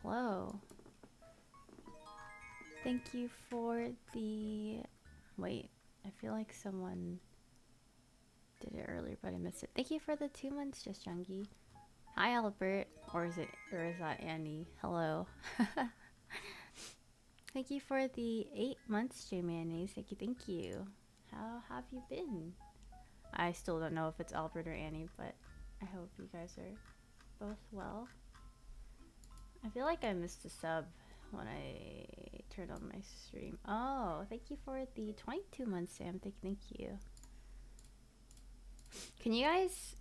hello. Thank you for the... Wait, I feel like someone did it earlier, but I missed it. Thank you for the 2 months, Just Youngie. Hi, Albert. Or is that Annie? Hello. Thank you for the 8 months, J Mayonnaise. Thank you. How have you been? I still don't know if it's Albert or Annie, but I hope you guys are both well. I feel like I missed a sub when I turned on my stream. Oh, thank you for the 22 months, Sam. Thank you. Can you guys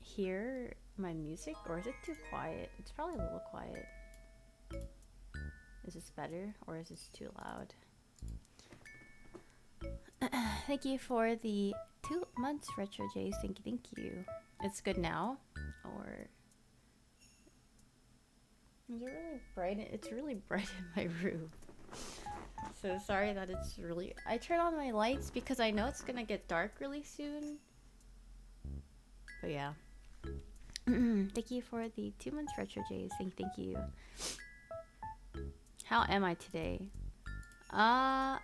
hear my music, or is it too quiet? It's probably a little quiet. Is this better, or is this too loud? Thank you for the 2 months, Retro Jays. Thank you. It's good now, or is it really bright? It's really bright in my room. So sorry that it's really... I turn on my lights because I know it's gonna get dark really soon. But yeah. Thank you for the 2 months, Retro Jays. Thank you. How am I today? I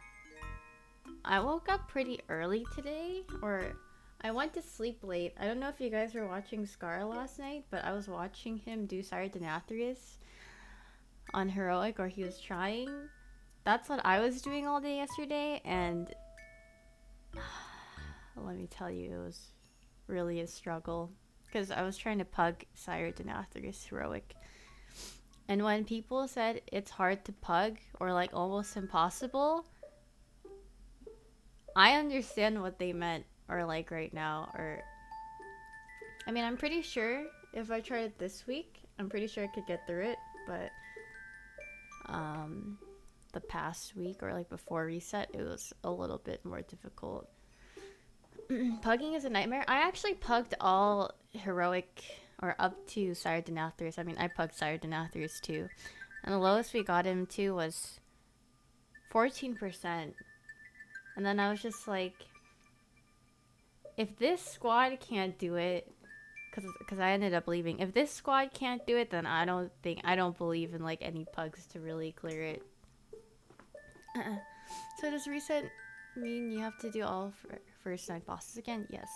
woke up pretty early today, or I went to sleep late. I don't know if you guys were watching Scar last night, but I was watching him do Sire Denathrius on Heroic, or he was trying. That's what I was doing all day yesterday, and let me tell you, it was really a struggle. Because I was trying to pug Sire Denathrius Heroic. And when people said it's hard to pug, or like almost impossible, I understand what they meant, or like right now, or... I mean, I'm pretty sure if I tried it this week, I'm pretty sure I could get through it, but... the past week, or like before reset, it was a little bit more difficult. Pugging is a nightmare. I actually pugged all Heroic, or up to Sire Denathrius. I mean, I pugged Sire Denathrius too. And the lowest we got him to was 14%. And then I was just like, if this squad can't do it, because I ended up leaving. If this squad can't do it, then I don't believe in like any pugs to really clear it. So does reset mean you have to do all first night bosses again? Yes.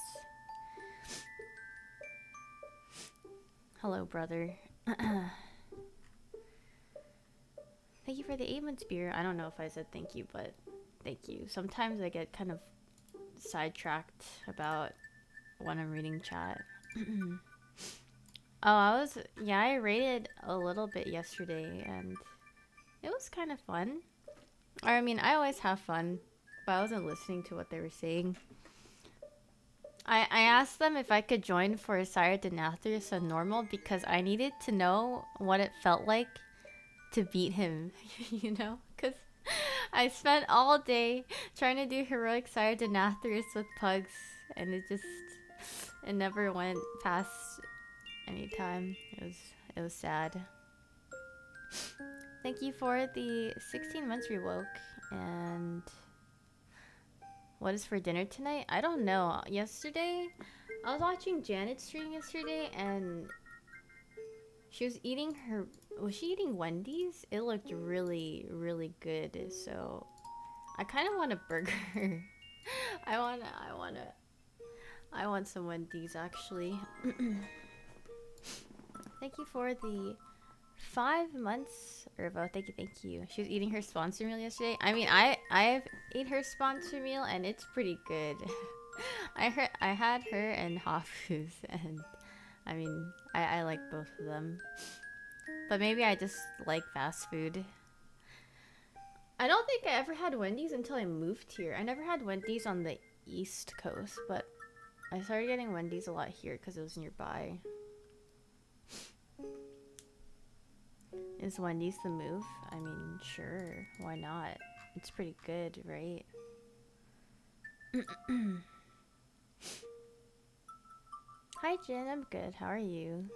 Hello, brother. Thank you for the 8 months beer. I don't know if I said thank you, but thank you. Sometimes I get kind of sidetracked about when I'm reading chat. Oh, I raided a little bit yesterday, and it was kind of fun. Or, I mean, I always have fun, but I wasn't listening to what they were saying. I asked them if I could join for Sire Denathrius on normal because I needed to know what it felt like to beat him, you know? Because I spent all day trying to do Heroic Sire Denathrius with pugs, and it never went past any time. It was sad. Thank you for the 16 months rewoke. And what is for dinner tonight? I don't know. Yesterday, I was watching Janet's stream yesterday, and she was eating was she eating Wendy's? It looked really, really good. So I kind of want a burger. I want some Wendy's actually. Thank you for the 5 months, Irvo. Thank you. She was eating her sponsor meal yesterday. I mean, I've ate her sponsor meal, and it's pretty good. I had her and Hafu's, and I mean, I like both of them. But maybe I just like fast food. I don't think I ever had Wendy's until I moved here. I never had Wendy's on the East Coast, but I started getting Wendy's a lot here because it was nearby. Is Wendy's the move? I mean, sure. Why not? It's pretty good, right? Hi, Jen. I'm good. How are you?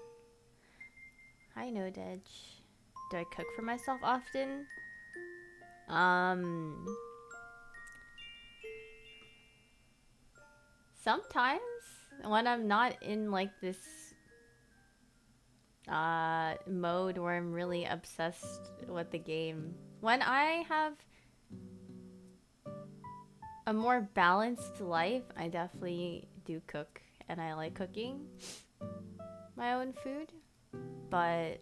Hi, No Dedge. Do I cook for myself often? Sometimes. When I'm not in, like, this mode where I'm really obsessed with the game. When I have a more balanced life, I definitely do cook and I like cooking my own food. But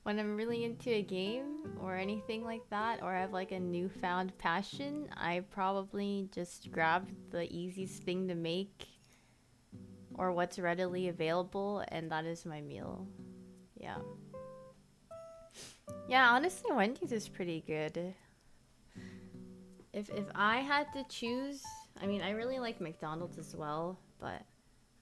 when I'm really into a game or anything like that, or I have like a newfound passion, I probably just grab the easiest thing to make or what's readily available, and that is my meal. Yeah. Yeah, honestly, Wendy's is pretty good. If I had to choose, I mean, I really like McDonald's as well, but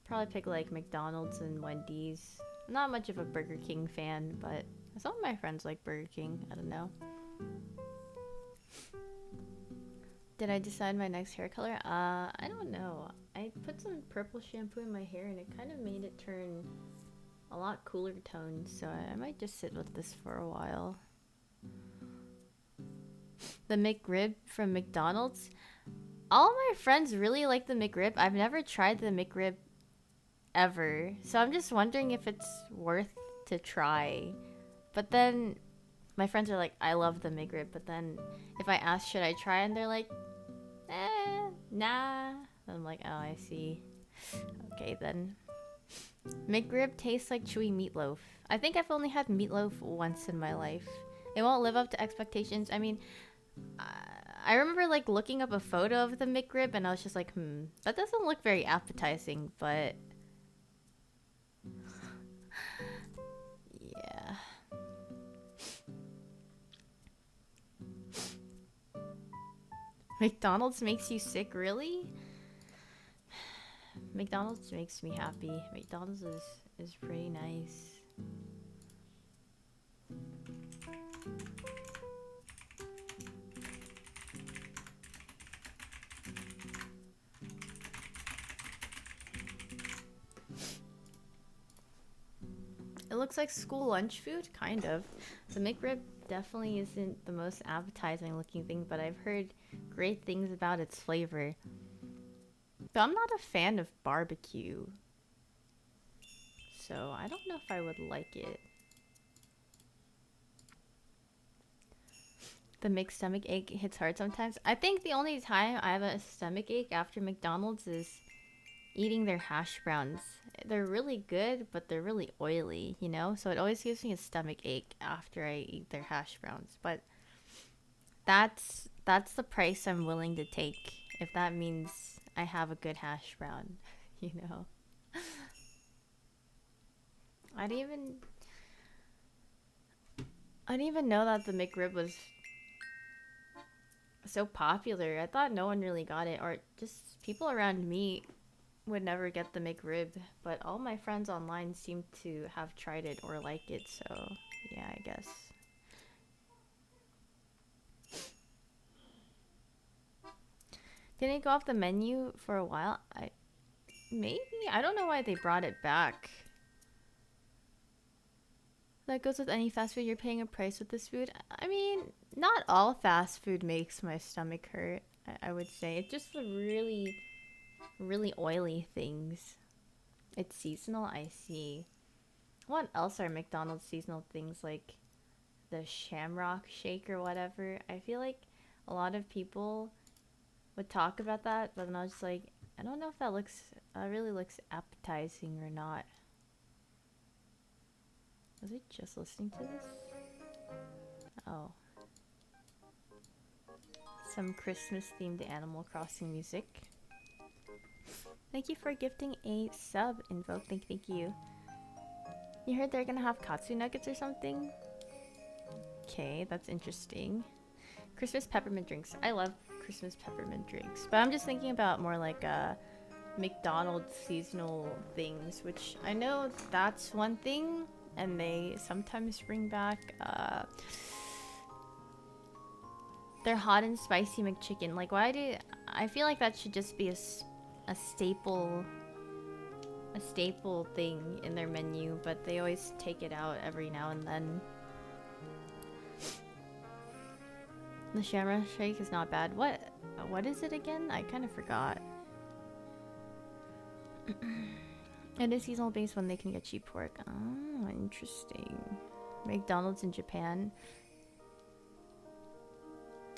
probably pick like McDonald's and Wendy's. I'm not much of a Burger King fan, but some of my friends like Burger King. I don't know. Did I decide my next hair color? I don't know. I put some purple shampoo in my hair and it kind of made it turn a lot cooler tones, so I might just sit with this for a while. The McRib from McDonald's. All my friends really like the McRib. I've never tried the McRib ever, so I'm just wondering if it's worth to try. But then my friends are like, I love the McRib, but then if I ask should I try, and they're like, nah. And I'm like, oh, I see. Okay then. McRib tastes like chewy meatloaf. I think I've only had meatloaf once in my life. It won't live up to expectations. I mean, I remember like looking up a photo of the McRib and I was just like, that doesn't look very appetizing, but yeah. McDonald's makes you sick, really? McDonald's makes me happy. McDonald's is pretty nice. It looks like school lunch food, kind of. The McRib definitely isn't the most appetizing looking thing, but I've heard great things about its flavor. But I'm not a fan of barbecue, so I don't know if I would like it. The mixed stomach ache hits hard sometimes. I think the only time I have a stomach ache after McDonald's is eating their hash browns. They're really good, but they're really oily, you know? So it always gives me a stomach ache after I eat their hash browns. But that's the price I'm willing to take if that means I have a good hash brown, you know? I didn't even I didn't even know that the McRib was so popular. I thought no one really got it, or just people around me would never get the McRib, but all my friends online seem to have tried it or like it, so yeah, I guess. Didn't it go off the menu for a while? Maybe? I don't know why they brought it back. That goes with any fast food. You're paying a price with this food. I mean, not all fast food makes my stomach hurt, I would say. It's just the really, really oily things. It's seasonal, I see. What else are McDonald's seasonal things, like the Shamrock Shake or whatever? I feel like a lot of people would talk about that, but then I was just like, I don't know if that really looks appetizing or not. Was I just listening to this? Oh. Some Christmas themed Animal Crossing music. Thank you for gifting a sub, Invoke. Thank you. You heard they're gonna have katsu nuggets or something? Okay, that's interesting. Christmas peppermint drinks. I love Christmas peppermint drinks. But I'm just thinking about more like McDonald's seasonal things, which I know that's one thing, and they sometimes bring back their hot and spicy McChicken. Like, I feel like that should just be a staple thing in their menu, but they always take it out every now and then. The Shamrock Shake is not bad. What is it again? I kind of forgot. It is seasonal based when they can get cheap pork. Oh, interesting. McDonald's in Japan.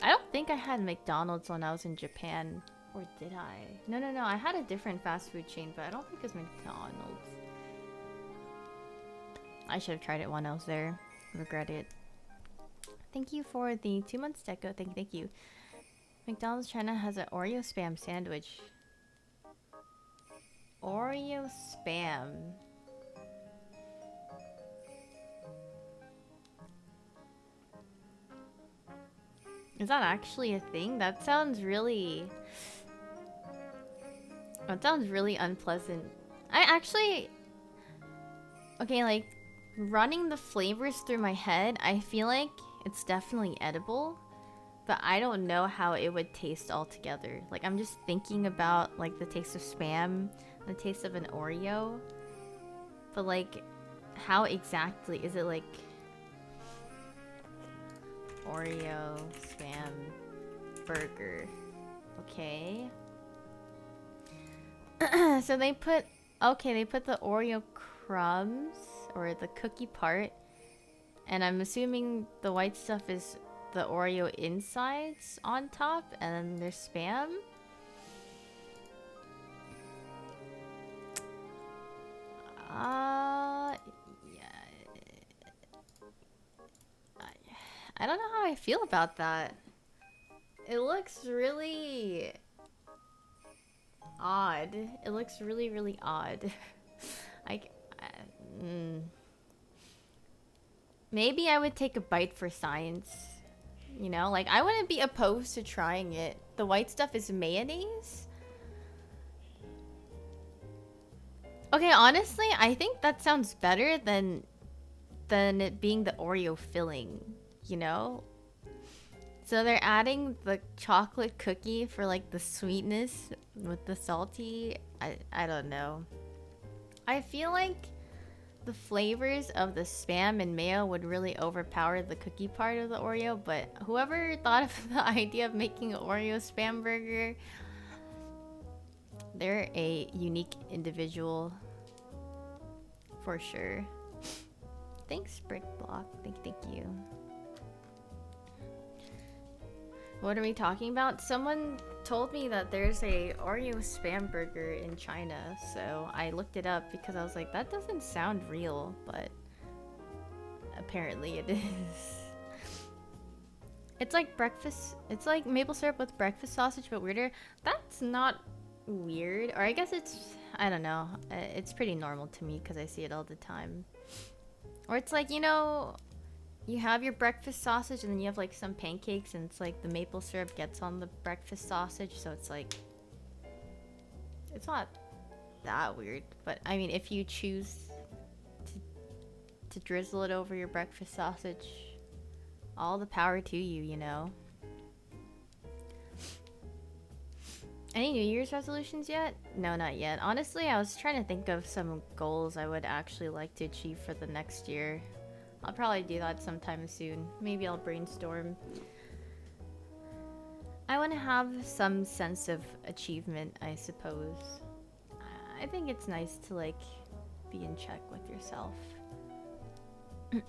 I don't think I had McDonald's when I was in Japan. Or did I? No. I had a different fast food chain, but I don't think it's McDonald's. I should have tried it when I was there. Regret it. Thank you for the 2 months deco. Thank you. McDonald's China has an Oreo Spam sandwich. Oreo Spam. Is that actually a thing? That sounds really unpleasant. I actually... Okay, like, running the flavors through my head, I feel like it's definitely edible. But I don't know how it would taste altogether. Like, I'm just thinking about, like, the taste of Spam, the taste of an Oreo. But, like, how exactly? Is it, like... Oreo Spam burger. Okay. So they put... Okay, they put the Oreo crumbs, or the cookie part. And I'm assuming the white stuff is the Oreo insides on top, and then there's Spam. Yeah. I don't know how I feel about that. It looks really odd. It looks really odd. Maybe I would take a bite for science. You know, like, I wouldn't be opposed to trying it. The white stuff is mayonnaise? Okay, honestly, I think that sounds better than it being the Oreo filling, you know? So they're adding the chocolate cookie for, like, the sweetness with the salty. I don't know. I feel like the flavors of the Spam and mayo would really overpower the cookie part of the Oreo, but whoever thought of the idea of making an Oreo Spam burger, they're a unique individual for sure. Thanks, Brick Block. Thank you. What are we talking about? Someone told me that there's a Oreo Spam burger in China, so I looked it up because I was like, that doesn't sound real, but apparently it is. It's like breakfast. It's like maple syrup with breakfast sausage, but weirder. That's not weird, or I guess it's, I don't know. It's pretty normal to me because I see it all the time. Or it's like, you know, you have your breakfast sausage and then you have like some pancakes and it's like the maple syrup gets on the breakfast sausage, so it's like, it's not that weird. But I mean, if you choose to drizzle it over your breakfast sausage, all the power to you, you know. Any New Year's resolutions yet? No, not yet. Honestly, I was trying to think of some goals I would actually like to achieve for the next year. I'll probably do that sometime soon. Maybe I'll brainstorm. I want to have some sense of achievement, I suppose. I think it's nice to, like, be in check with yourself.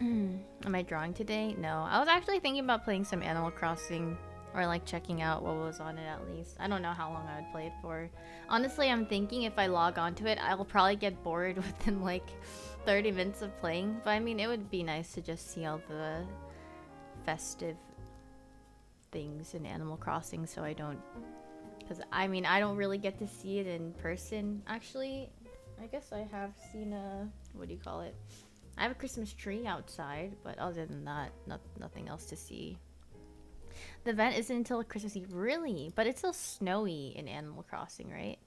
Am I drawing today? No. I was actually thinking about playing some Animal Crossing, or like checking out what was on it at least. I don't know how long I would play it for. Honestly, I'm thinking if I log onto it, I will probably get bored within like 30 minutes of playing. But I mean, it would be nice to just see all the festive things in Animal Crossing, so I don't... Because, I mean, I don't really get to see it in person. Actually, I guess I have seen a... What do you call it? I have a Christmas tree outside, but other than that, nothing else to see. The event isn't until Christmas Eve. Really? But it's still snowy in Animal Crossing, right?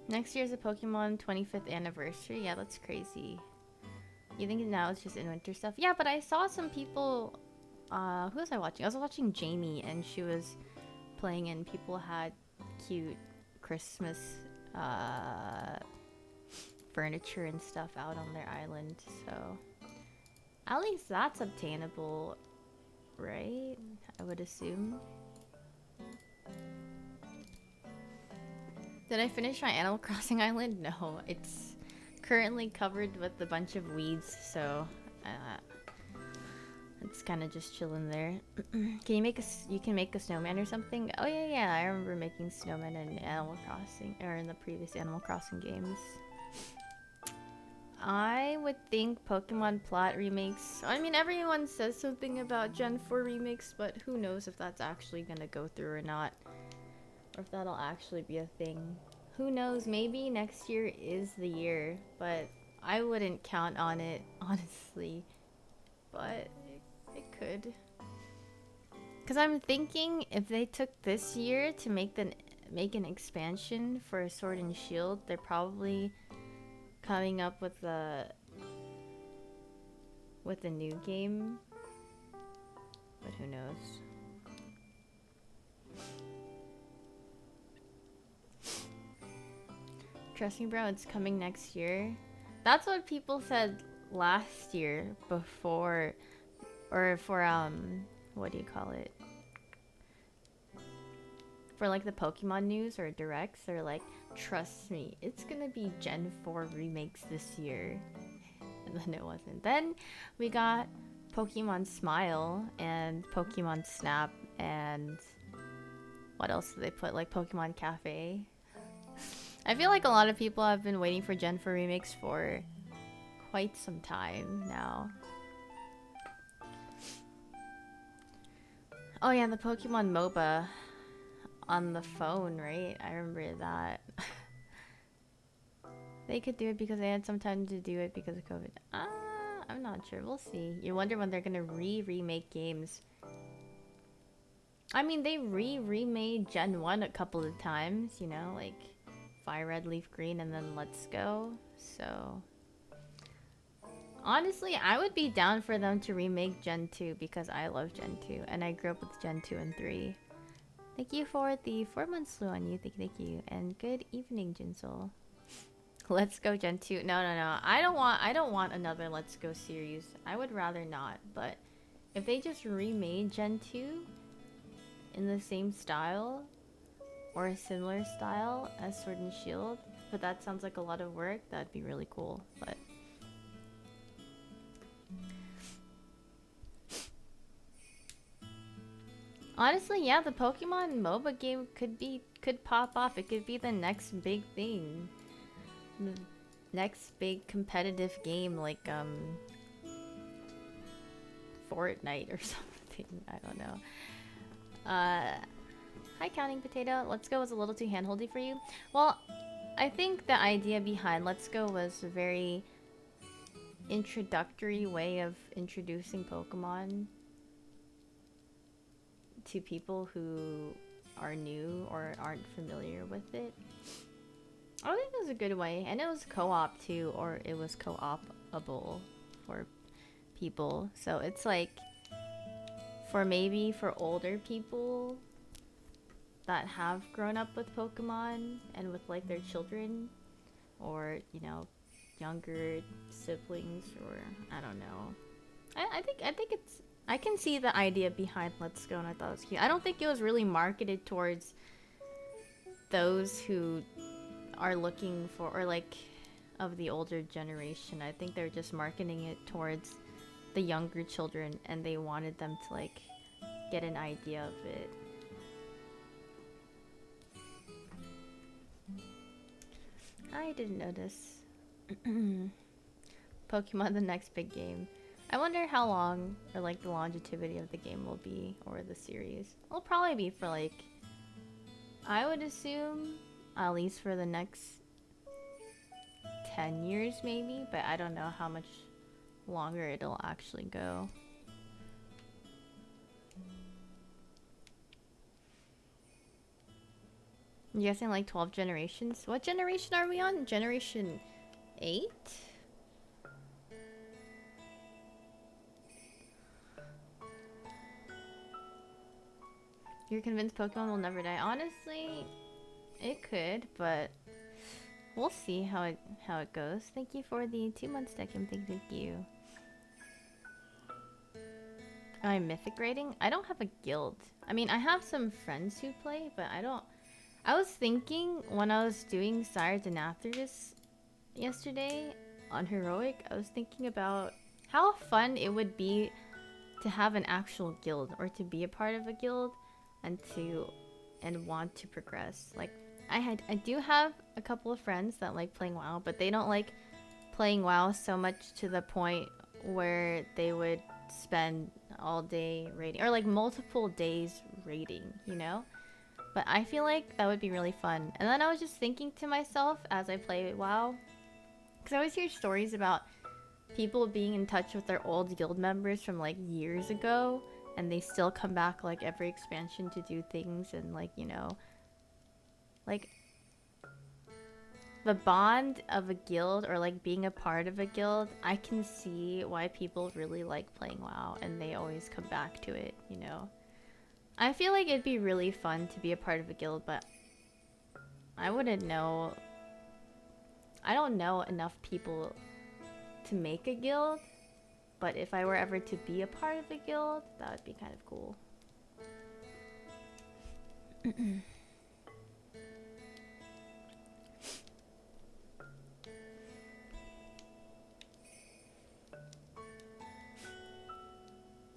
Next year's a Pokemon 25th anniversary. Yeah, that's crazy. You think now it's just in winter stuff? Yeah, but I saw some people... who was I watching? I was watching Jamie, and she was playing, and people had cute Christmas furniture and stuff out on their island, so At least that's obtainable, right? I would assume. Did I finish my Animal Crossing island? No, it's currently covered with a bunch of weeds, so it's kind of just chilling there. Can you make you can make a snowman or something? Oh yeah, yeah, I remember making snowman in Animal Crossing, or in the previous Animal Crossing games. I would think Pokemon plot remakes. I mean, everyone says something about Gen 4 remakes, but who knows if that's actually gonna go through or not. Or if that'll actually be a thing. Who knows, maybe next year is the year, but I wouldn't count on it, honestly. But it could. Because I'm thinking if they took this year to make an expansion for Sword and Shield, they're probably coming up with a new game. But who knows? Trust me, bro, it's coming next year. That's what people said last year before, or for what do you call it? For like the Pokemon news or directs, they're like, trust me, it's gonna be Gen 4 remakes this year. And then it wasn't. Then we got Pokemon Smile and Pokemon Snap and what else did they put? Like Pokemon Cafe. I feel like a lot of people have been waiting for Gen 4 remakes for quite some time now. Oh yeah, the Pokemon MOBA on the phone, right? I remember that. They could do it because they had some time to do it because of COVID. I'm not sure. We'll see. You wonder when they're gonna remake games. I mean, they remade Gen 1 a couple of times, you know, like Fire Red, Leaf Green, and then Let's Go. So, honestly, I would be down for them to remake Gen 2 because I love Gen 2 and I grew up with Gen 2 and 3. Thank you for the 4 months slew on you. Thank you. And good evening, Jinsol. Let's Go Gen 2. No. I don't want another Let's Go series. I would rather not, but if they just remade Gen 2 in the same style or a similar style as Sword and Shield, but that sounds like a lot of work, that'd be really cool. But honestly, yeah, the Pokemon MOBA game could pop off. It could be the next big thing. The next big competitive game like Fortnite or something. I don't know. Hi, Counting Potato. Let's Go was a little too handholdy for you. Well, I think the idea behind Let's Go was a very introductory way of introducing Pokemon to people who are new or aren't familiar with it. I think it was a good way, and it was co-op too, or it was co-opable for people. So it's like for older people that have grown up with Pokemon and with like their children, or you know, younger siblings, or I don't know. I think it's, I can see the idea behind Let's Go, and I thought it was cute. I don't think it was really marketed towards those who are looking for, or like of the older generation. I think they're just marketing it towards the younger children, and they wanted them to like get an idea of it. I didn't notice. Pokemon, the next big game. I wonder how long, or like the longevity of the game will be, or the series. It'll probably be for like, I would assume, at least for the next 10 years maybe, but I don't know how much longer it'll actually go. I'm guessing like 12 generations. What generation are we on? Generation 8? You're convinced Pokemon will never die? Honestly, it could, but we'll see how it goes. Thank you for the 2 months, Decim. Thank you. Am I mythic rating? I don't have a guild. I mean, I have some friends who play, but I don't. I was thinking when I was doing Sire Denathris yesterday on Heroic, I was thinking about how fun it would be to have an actual guild or to be a part of a guild and want to progress. Like I do have a couple of friends that like playing WoW, but they don't like playing WoW so much to the point where they would spend all day raiding or like multiple days raiding, you know? But I feel like that would be really fun. And then I was just thinking to myself as I play WoW, because I always hear stories about people being in touch with their old guild members from like years ago, and they still come back like every expansion to do things, and like, you know, like the bond of a guild or like being a part of a guild, I can see why people really like playing WoW and they always come back to it, you know. I feel like it'd be really fun to be a part of a guild, but I wouldn't know. I don't know enough people to make a guild, but if I were ever to be a part of a guild, that would be kind of cool.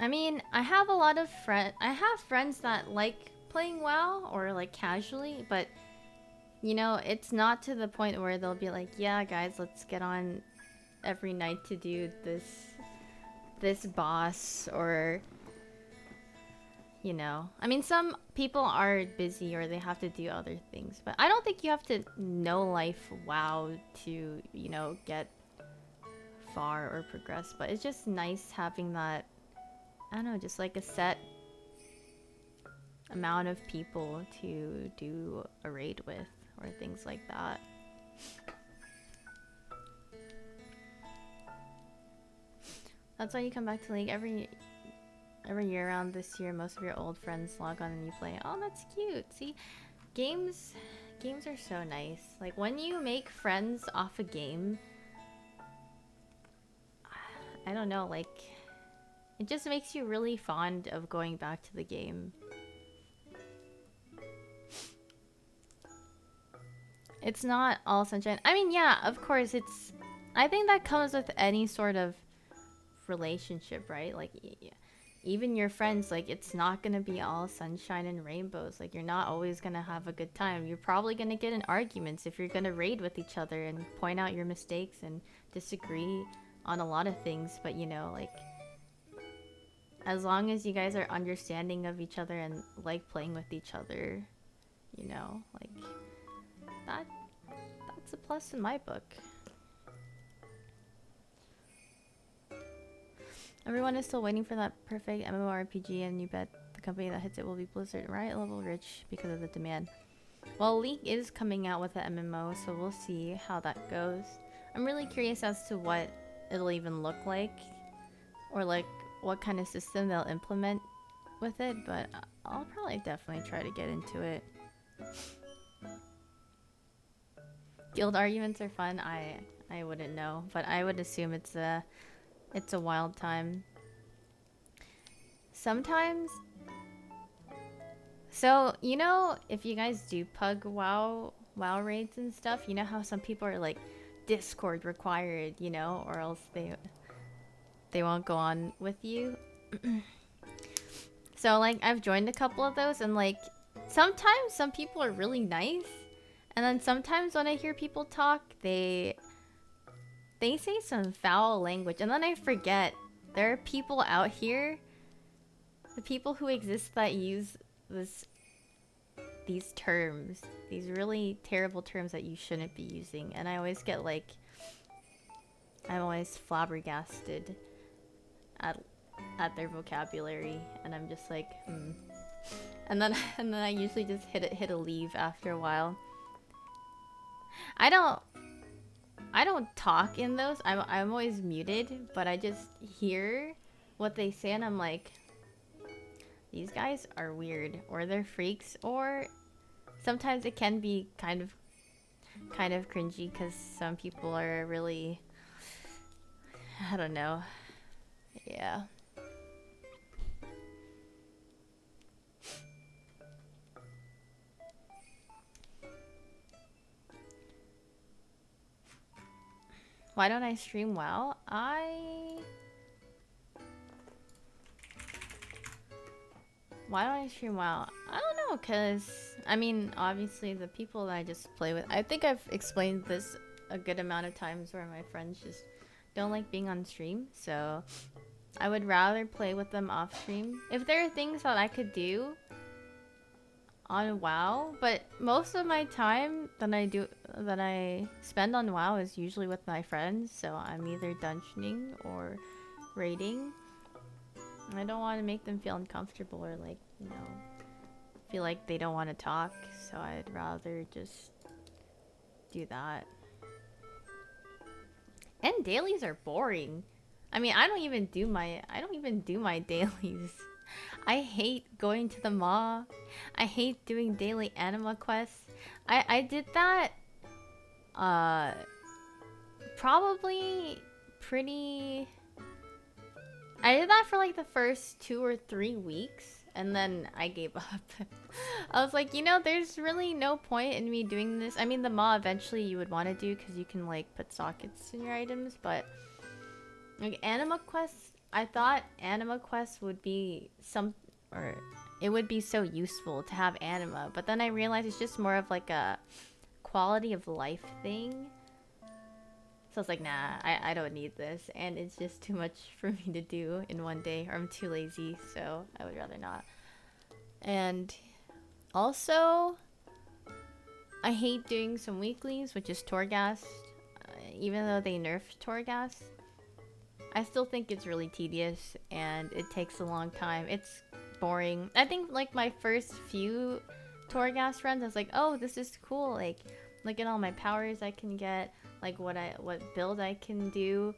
I mean, I have a lot of I have friends that like playing WoW or like casually, but you know, it's not to the point where they'll be like, "Yeah, guys, let's get on every night to do this boss," or you know. I mean, some people are busy or they have to do other things, but I don't think you have to know life WoW to, you know, get far or progress, but it's just nice having that, I don't know, just like a set amount of people to do a raid with or things like that. That's why you come back to League every year around this year. Most of your old friends log on and you play. Oh, that's cute. See, games are so nice. Like when you make friends off a game, I don't know, like it just makes you really fond of going back to the game. It's not all sunshine. I mean, yeah, of course I think that comes with any sort of relationship, right? Like even your friends, like it's not gonna be all sunshine and rainbows. Like you're not always gonna have a good time. You're probably gonna get in arguments if you're gonna raid with each other and point out your mistakes and disagree on a lot of things. But you know, like as long as you guys are understanding of each other and like playing with each other, you know, like that's a plus in my book. Everyone is still waiting for that perfect MMORPG, and you bet the company that hits it will be Blizzard, right? Level rich because of the demand. Well, League is coming out with an MMO, so we'll see how that goes. I'm really curious as to what it'll even look like, or like what kind of system they'll implement with it, but I'll probably definitely try to get into it. Guild arguments are fun. I wouldn't know, but I would assume it's a wild time. Sometimes. So, you know, if you guys do pug WoW raids and stuff, you know how some people are like Discord required, you know, or else they won't go on with you. So like I've joined a couple of those, and like sometimes some people are really nice, and then sometimes when I hear people talk, they say some foul language, and then I forget there are people out here, the people who exist that use these terms, these really terrible terms that you shouldn't be using, and I always get like, I'm always flabbergasted at their vocabulary, and I'm just like, and then I usually just hit a leave after a while. I don't talk in those. I'm always muted, but I just hear what they say, and I'm like, these guys are weird, or they're freaks, or sometimes it can be kind of cringy because some people are really, I don't know. Yeah. Why don't I stream WoW? Why don't I stream WoW? I don't know, cause I mean, obviously the people that I just play with. I think I've explained this a good amount of times where my friends just don't like being on stream, so I would rather play with them off stream. If there are things that I could do on WoW, but most of my time that I spend on WoW is usually with my friends, so I'm either dungeoning or raiding. I don't want to make them feel uncomfortable or like, you know, feel like they don't want to talk, so I'd rather just do that. And dailies are boring. I mean, I don't even do my dailies. I hate going to the mall. I hate doing daily anima quests. I did that probably pretty I did that for like the first 2 or 3 weeks and then I gave up. I was like, you know, there's really no point in me doing this. I mean, the mall eventually you would want to do because you can like put sockets in your items, but like anima quests, I thought anima quests would be or it would be so useful to have anima, but then I realized it's just more of like a quality of life thing. So I was like, nah, I don't need this. And it's just too much for me to do in one day. Or I'm too lazy, so I would rather not. And also, I hate doing some weeklies, which is Torghast. Even though they nerfed Torghast, I still think it's really tedious and it takes a long time. It's boring. I think like my first few Torghast runs, I was like, oh, this is cool. Like, look at all my powers I can get. Like what build I can do.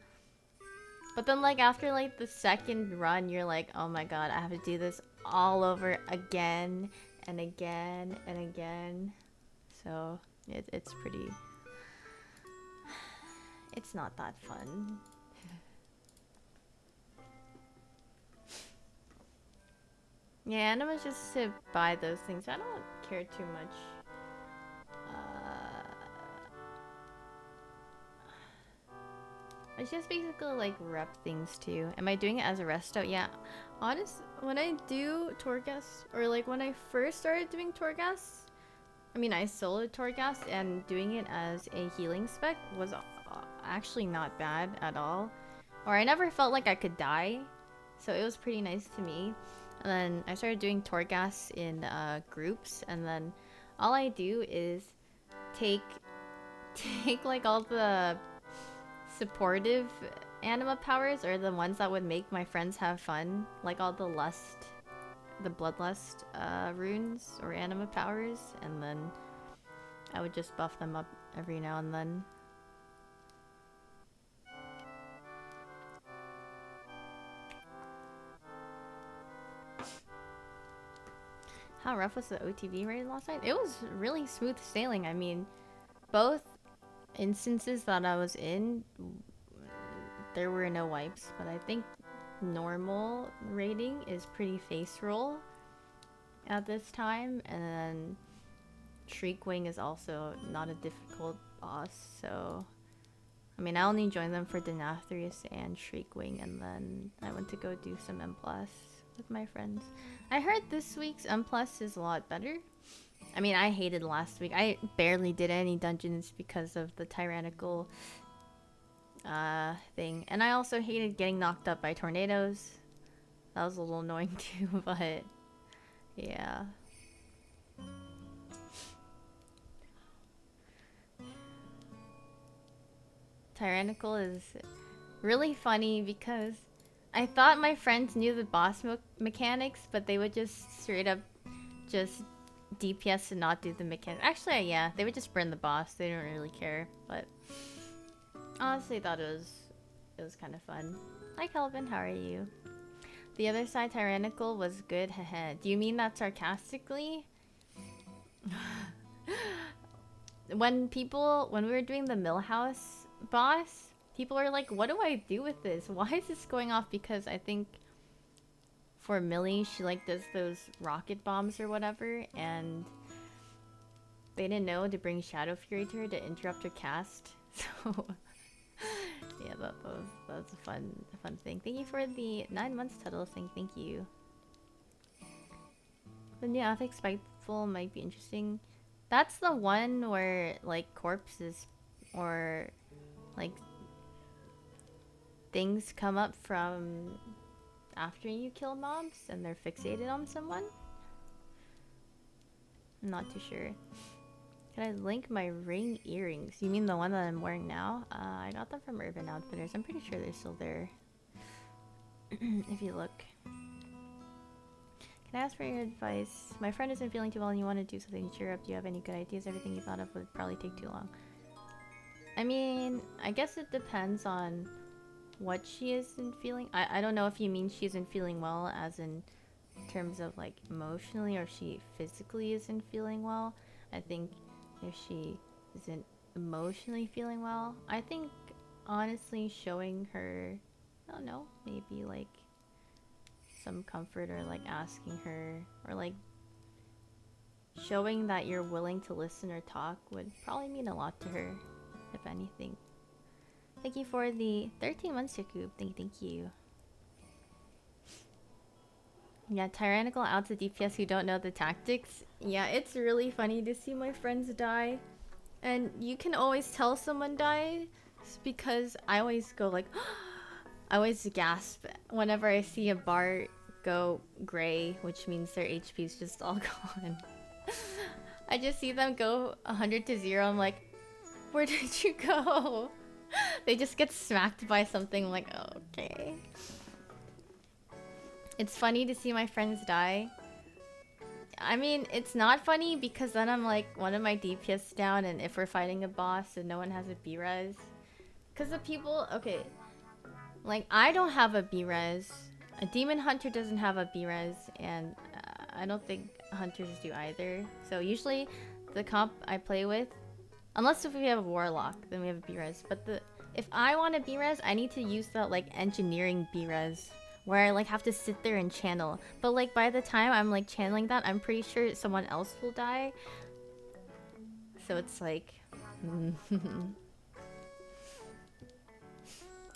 But then like after like the second run, you're like, oh my god, I have to do this all over again and again and again. So it's pretty, it's not that fun. Yeah, anima's just to buy those things. I don't care too much. It's just basically like rep things too. Am I doing it as a resto? Yeah. Honest, when I do Torghast, or like when I first started doing Torghast, I mean I soloed Torghast and doing it as a healing spec was actually not bad at all. Or I never felt like I could die, so it was pretty nice to me. And then I started doing Torghast in groups, and then all I do is take like all the supportive anima powers, or the ones that would make my friends have fun, like all the bloodlust runes or anima powers, and then I would just buff them up every now and then. How rough was the OTV raid last night? It was really smooth sailing. I mean, both instances that I was in, there were no wipes, but I think normal raiding is pretty face roll at this time, and then Shriekwing is also not a difficult boss, so I mean I only joined them for Denathrius and Shriekwing, and then I went to go do some M+ with my friends. I heard this week's M+ is a lot better. I mean, I hated last week. I barely did any dungeons because of the tyrannical thing. And I also hated getting knocked up by tornadoes. That was a little annoying too, but yeah. Tyrannical is really funny because I thought my friends knew the boss mechanics, but they would just straight up just DPS and not do the mechanics. Actually, yeah, they would just burn the boss. They don't really care, but honestly thought it was kind of fun. Hi Kelvin, how are you? The other side tyrannical was good, haha. Do you mean that sarcastically? When we were doing the Millhouse boss, people are like, what do I do with this? Why is this going off? Because I think for Millie, she like does those rocket bombs or whatever, and they didn't know to bring Shadow Fury to her to interrupt her cast. So That was a fun thing. Thank you for the 9 months title thing. Thank you. The new ethics spiteful might be interesting. That's the one where like corpses or like things come up from after you kill mobs and they're fixated on someone. I'm not too sure. Can I link my ring earrings? You mean the one that I'm wearing now? I got them from Urban Outfitters. I'm pretty sure they're still there. If you look. Can I ask for your advice? My friend isn't feeling too well and you want to do something to cheer up. Do you have any good ideas? Everything you thought of would probably take too long. I mean, I guess it depends on what she isn't feeling. I don't know if you mean she isn't feeling well as in terms of like emotionally, or if she physically isn't feeling well. I think if she isn't emotionally feeling well, I think honestly showing her, I don't know, maybe like some comfort, or like asking her, or like showing that you're willing to listen or talk would probably mean a lot to her, if anything. Thank you for the 13 months, Yakub. Thank you. Yeah, tyrannical outs of DPS who don't know the tactics. Yeah, it's really funny to see my friends die. And you can always tell someone dies because I always go like, I always gasp whenever I see a bar go gray, which means their HP is just all gone. I just see them go 100 to 0. I'm like, where did you go? They just get smacked by something. I'm like, oh, okay. It's funny to see my friends die. I mean, it's not funny because then I'm like, one of my DPS down, and if we're fighting a boss and no one has a B-res. Because the people, okay, like, I don't have a B-res. A demon hunter doesn't have a B-res, and I don't think hunters do either. So usually, the comp I play with, unless if we have a warlock, then we have a B-res. But if I want a B-res, I need to use that, like, engineering B-res, where I like have to sit there and channel. But like by the time I'm like channeling that, I'm pretty sure someone else will die. So it's like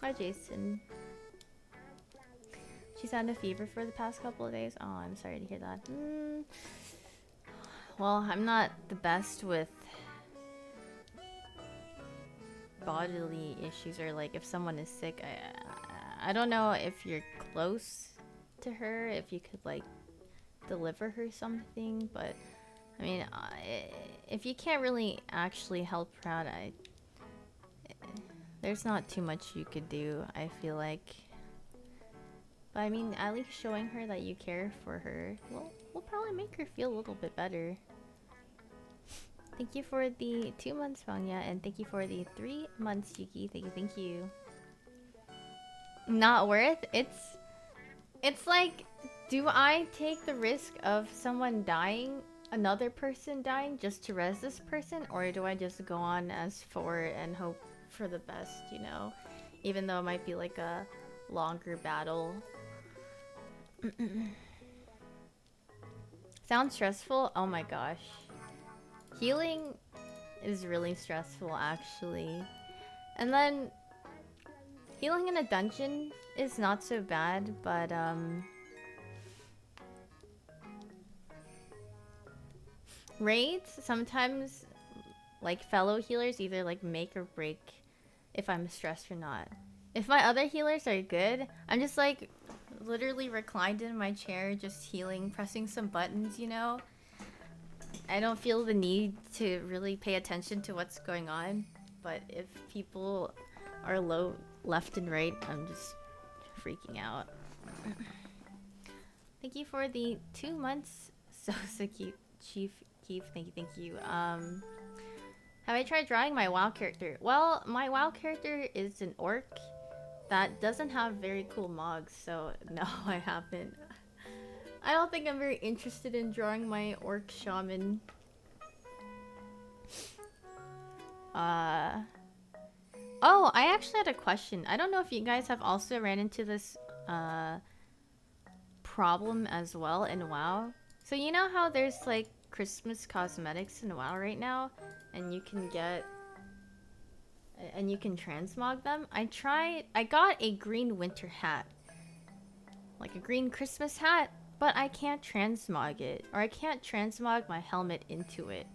Hi Jason. She's had a fever for the past couple of days. Oh, I'm sorry to hear that. Well, I'm not the best with bodily issues, or like if someone is sick. I don't know if you're close to her, if you could like deliver her something, but I mean, if you can't really actually help her out, there's not too much you could do, I feel like. But I mean, at least showing her that you care for her will probably make her feel a little bit better. Thank you for the 2 months, Vanya, and thank you for the 3 months, Yuki. Thank you. Not worth. It's like, do I take the risk of someone dying, another person dying, just to res this person, or do I just go on as 4 and hope for the best, you know, even though it might be like a longer battle? Sounds stressful? Oh my gosh, healing is really stressful actually. And then healing in a dungeon is not so bad, but raids sometimes, like, fellow healers either like make or break if I'm stressed or not. If my other healers are good, I'm just like literally reclined in my chair just healing, pressing some buttons, you know. I don't feel the need to really pay attention to what's going on. But if people are low left and right, I'm just freaking out. Thank you for the 2 months. So cute, Chief Keith. Thank you. Have I tried drawing my WoW character? Well, my WoW character is an orc that doesn't have very cool mogs, so no, I haven't. I don't think I'm very interested in drawing my orc shaman. Oh, I actually had a question. I don't know if you guys have also ran into this problem as well in WoW. So you know how there's like Christmas cosmetics in WoW right now, and you can get and you can transmog them. I got a green winter hat. Like a green Christmas hat, but I can't transmog it. Or I can't transmog my helmet into it.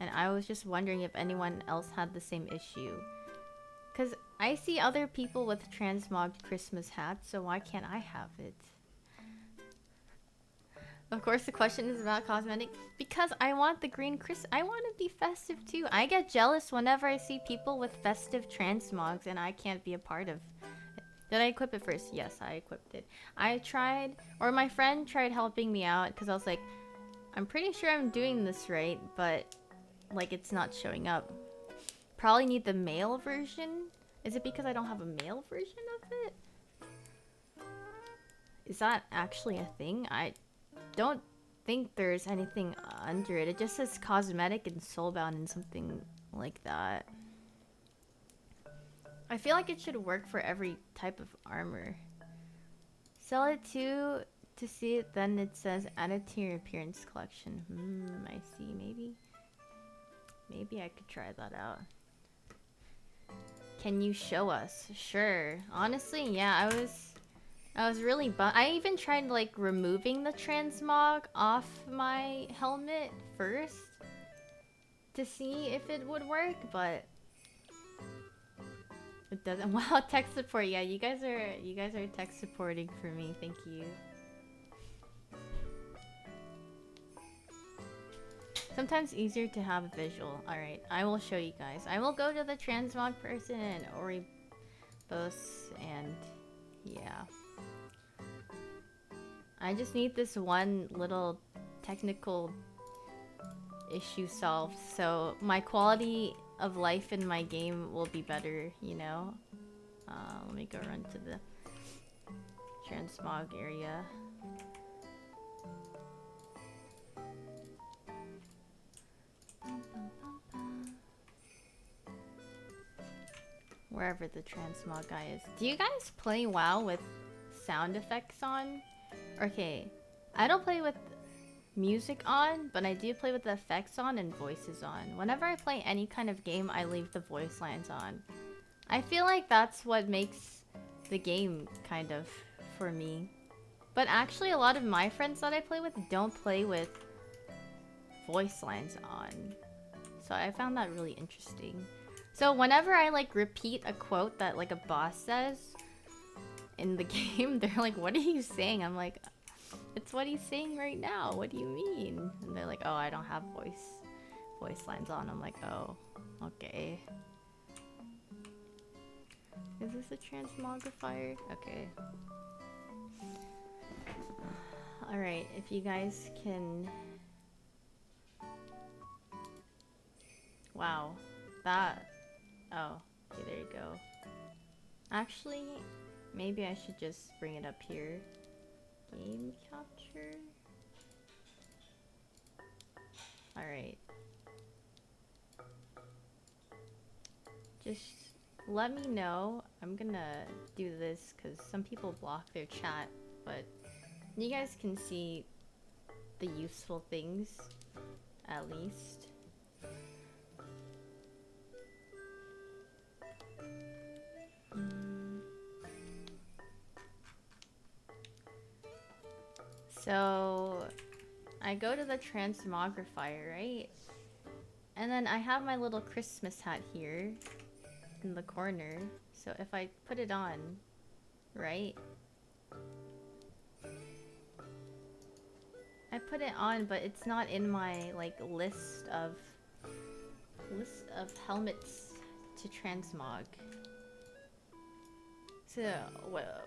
And I was just wondering if anyone else had the same issue. Because I see other people with transmogged Christmas hats, so why can't I have it? Of course, the question is about cosmetic. Because I want the green I want to be festive too. I get jealous whenever I see people with festive transmogs and I can't be a part of. Did I equip it first? Yes, I equipped it. I tried, or my friend tried helping me out because I was like, I'm pretty sure I'm doing this right, but like it's not showing up. Probably need the male version. Is it because I don't have a male version of it? Is that actually a thing? I don't think there's anything under it. It just says cosmetic and soulbound and something like that. I feel like it should work for every type of armor. Sell it to see it, then it says add it to your appearance collection. I see. Maybe I could try that out. Can you show us? Sure. Honestly, yeah, I was really bummed. I even tried like removing the transmog off my helmet first to see if it would work, but it doesn't. Wow, tech support. Yeah, you guys are tech supporting for me. Thank you. Sometimes easier to have a visual. Alright, I will show you guys. I will go to the transmog person and Oribos and yeah. I just need this one little technical issue solved so my quality of life in my game will be better, you know? Let me go run to the transmog area. Wherever the transmog guy is. Do you guys play WoW with sound effects on? Okay, I don't play with music on, but I do play with the effects on and voices on. Whenever I play any kind of game, I leave the voice lines on. I feel like that's what makes the game, kind of, for me. But actually, a lot of my friends that I play with don't play with voice lines on. So I found that really interesting. So whenever I like repeat a quote that like a boss says in the game, they're like, what are you saying? I'm like, it's what he's saying right now. What do you mean? And they're like, oh, I don't have voice lines on. I'm like, oh, okay. Is this a transmogrifier? Okay. Alright, if you guys can... Wow. That... Oh, okay, there you go. Actually, maybe I should just bring it up here. Game capture. Alright. Just let me know. I'm gonna do this because some people block their chat, but you guys can see the useful things, at least. So I go to the transmogrifier, right? And then I have my little Christmas hat here in the corner. So if I put it on, right? I put it on, but it's not in my like list of helmets to transmog. So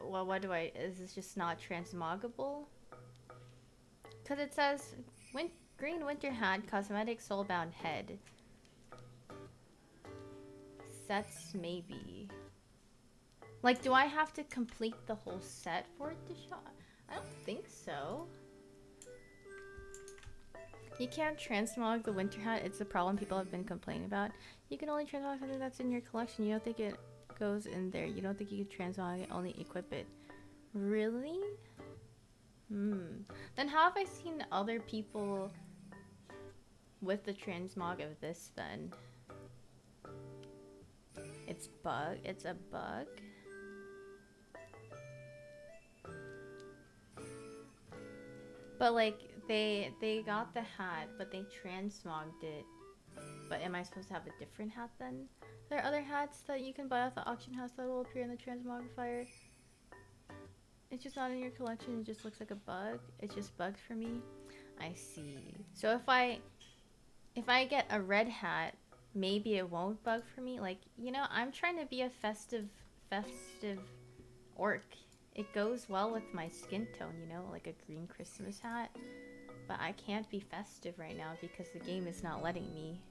what do I? Is this just not transmoggable? Because it says green winter hat, cosmetic soulbound head. Sets maybe. Like, do I have to complete the whole set for it to show? I don't think so. You can't transmog the winter hat. It's a problem people have been complaining about. You can only transmog something that's in your collection. You don't think it goes in there. You don't think you can transmog it, only equip it. Really? Then how have I seen other people with the transmog of this then? It's a bug. But like they got the hat, but they transmogged it. But am I supposed to have a different hat then? There are other hats that you can buy off the auction house that will appear in the transmogrifier. It's just not in your collection. It just looks like a bug. It's just bugged for me. I see. So if I get a red hat, maybe it won't bug for me. Like, you know, I'm trying to be a festive orc. It goes well with my skin tone, you know, like a green Christmas hat. But I can't be festive right now because the game is not letting me.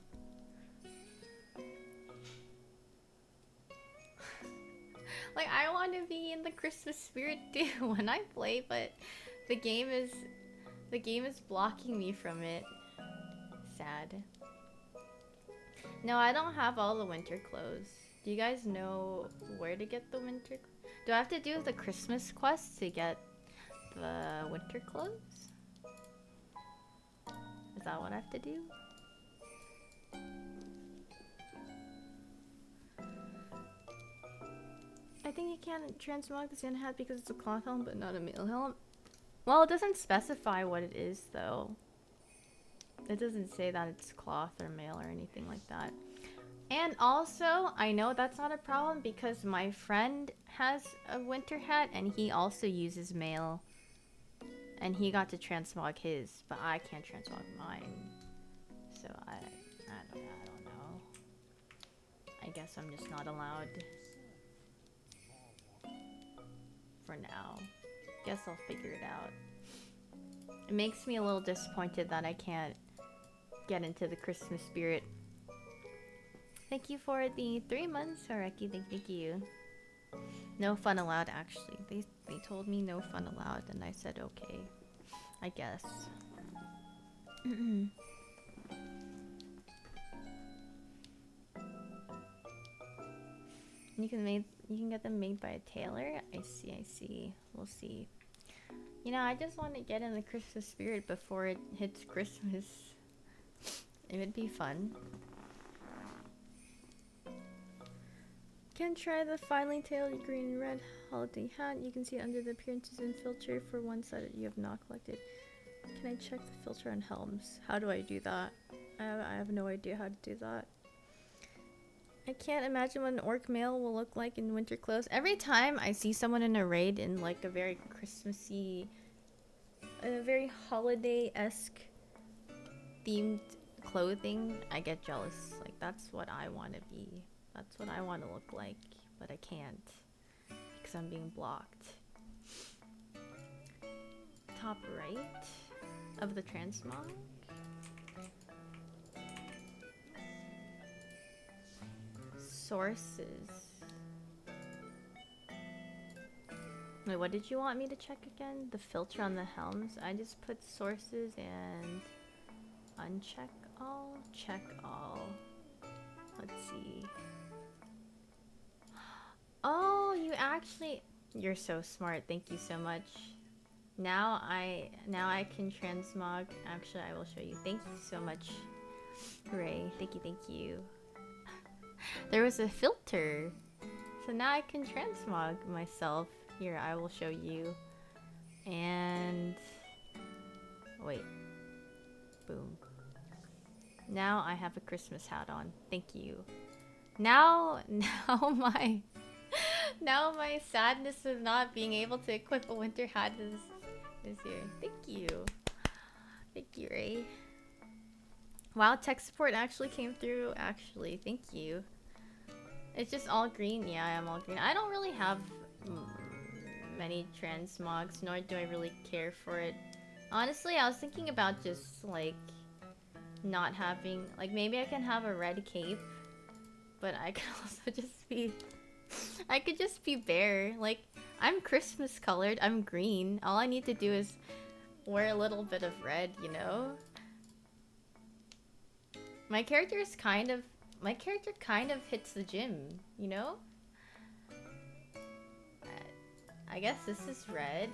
Like, I want to be in the Christmas spirit too when I play, but the game is blocking me from it. Sad. No, I don't have all the winter clothes. Do you guys know where to get the winter? Do I have to do the Christmas quest to get the winter clothes? Is that what I have to do? I think you can't transmog the Santa hat because it's a cloth helm but not a mail helm. Well, it doesn't specify what it is though. It doesn't say that it's cloth or mail or anything like that. And also, I know that's not a problem because my friend has a winter hat and he also uses mail. And he got to transmog his, but I can't transmog mine. So I don't know. I guess I'm just not allowed. For now. Guess I'll figure it out. It makes me a little disappointed that I can't get into the Christmas spirit. Thank you for the 3 months, Hareki. Thank you. No fun allowed, actually. They told me no fun allowed, and I said okay. I guess. You can get them made by a tailor. I see. We'll see. You know, I just want to get in the Christmas spirit before it hits Christmas. It would be fun. Can try the finely tailored green and red holiday hat. You can see it under the appearances and filter for one side that you have not collected. Can I check the filter on helms? How do I do that? I have no idea how to do that. I can't imagine what an orc male will look like in winter clothes. Every time I see someone in a raid in like a very Christmassy, a very holiday-esque themed clothing, I get jealous. Like, that's what I want to be. That's what I want to look like, but I can't because I'm being blocked. Top right of the transmog. Sources. Wait, what did you want me to check again? The filter on the helms? I just put sources and uncheck all, check all. Let's see. Oh, you actually... You're so smart. Thank you so much. Now I can transmog. Actually, I will show you. Thank you so much, Ray. Thank you. There was a filter. So now I can transmog myself. Here, I will show you. And... Wait. Boom. Now I have a Christmas hat on. Thank you. Now my sadness of not being able to equip a winter hat is here. Thank you. Thank you, Ray. Wow, tech support actually came through. Actually, thank you. It's just all green. Yeah, I am all green. I don't really have many transmogs, nor do I really care for it. Honestly, I was thinking about just like not having, like, maybe I can have a red cape, but I could also just be I could just be bare. Like, I'm Christmas colored, I'm green. All I need to do is wear a little bit of red, you know? My character kind of hits the gym, you know? I guess this is red.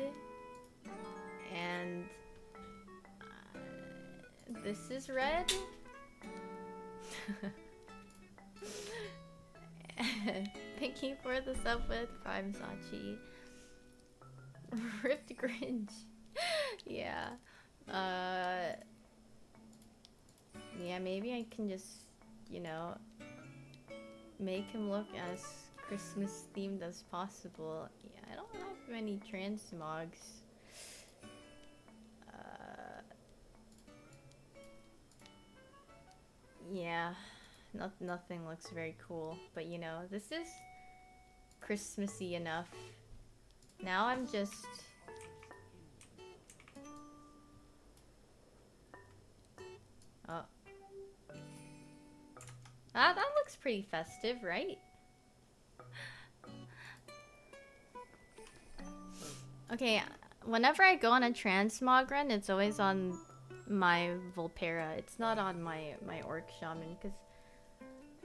And this is red. Thank you for the sub with Prime Sachi. Ripped Grinch. Yeah. Uh. Yeah, maybe I can just, you know, make him look as Christmas themed as possible. Yeah, I don't have many transmogs. Yeah, nothing looks very cool. But you know, this is Christmassy enough. Now I'm just... Oh. Ah, that looks pretty festive, right? Okay, whenever I go on a transmog run, it's always on my Volpera. It's not on my Orc Shaman, because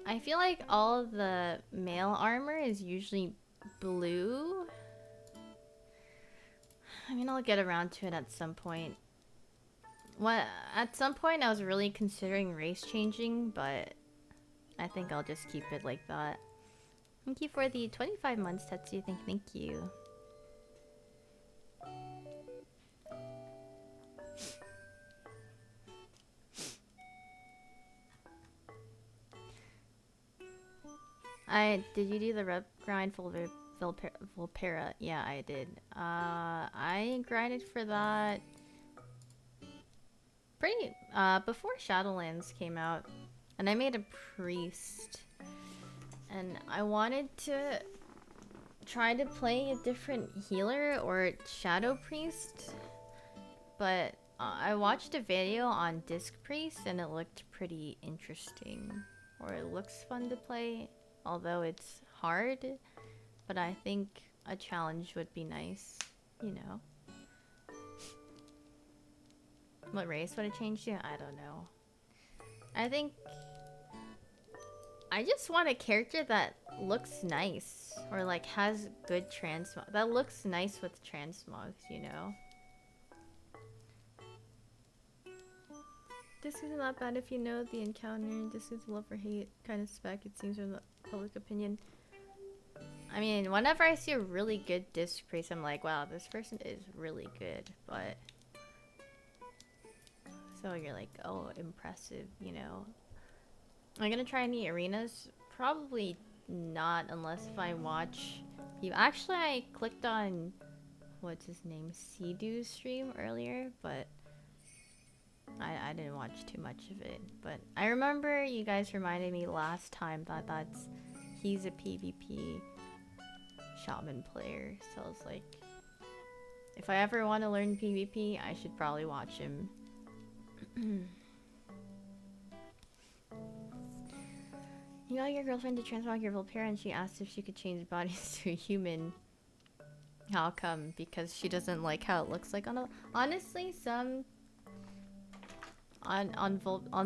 I feel like all of the male armor is usually blue. I mean, I'll get around to it at some point. At some point I was really considering race changing, but I think I'll just keep it like that. Thank you for the 25 months, Tetsu. Thank you. Did you do the rep grind for Volpera? Yeah, I did. I grinded for that pretty before Shadowlands came out, and I made a priest, and I wanted to try to play a different healer or shadow priest, but I watched a video on disc priest and it looked pretty interesting, or it looks fun to play, although it's hard. But I think a challenge would be nice, you know. What race would it change to? I don't know. I think I just want a character that looks nice, or like has good transmog. That looks nice with transmogs, you know. This is not bad if you know the encounter. This is love or hate kind of spec, it seems, from the public opinion. I mean, whenever I see a really good disc priest, I'm like, wow, this person is really good, but... So you're like, oh, impressive, you know. Am I gonna try any arenas? Probably not, unless if I watch... Actually, I clicked on... What's his name? Seadu's stream earlier, but... I didn't watch too much of it. But I remember you guys reminded me last time that he's a PvP shaman player, so I was like, if I ever want to learn PvP, I should probably watch him. You got your girlfriend to transmog your Volpera and she asked if she could change bodies to a human. How come? Because she doesn't like how it looks like on a... Honestly, some... On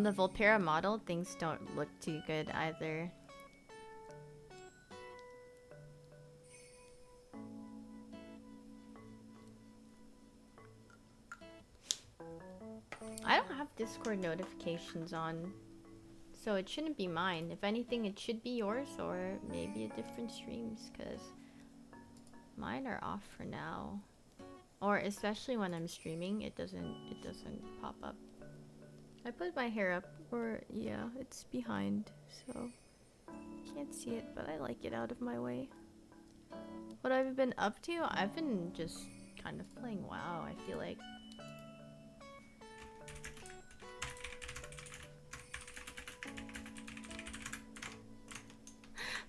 the Volpera model, things don't look too good either. I don't have Discord notifications on, so it shouldn't be mine. If anything, it should be yours or maybe a different stream's, because mine are off for now. Or especially when I'm streaming, it doesn't pop up. I put my hair up, or yeah, it's behind, so can't see it, but I like it out of my way. What I've been up to? I've been just kind of playing WoW, I feel like.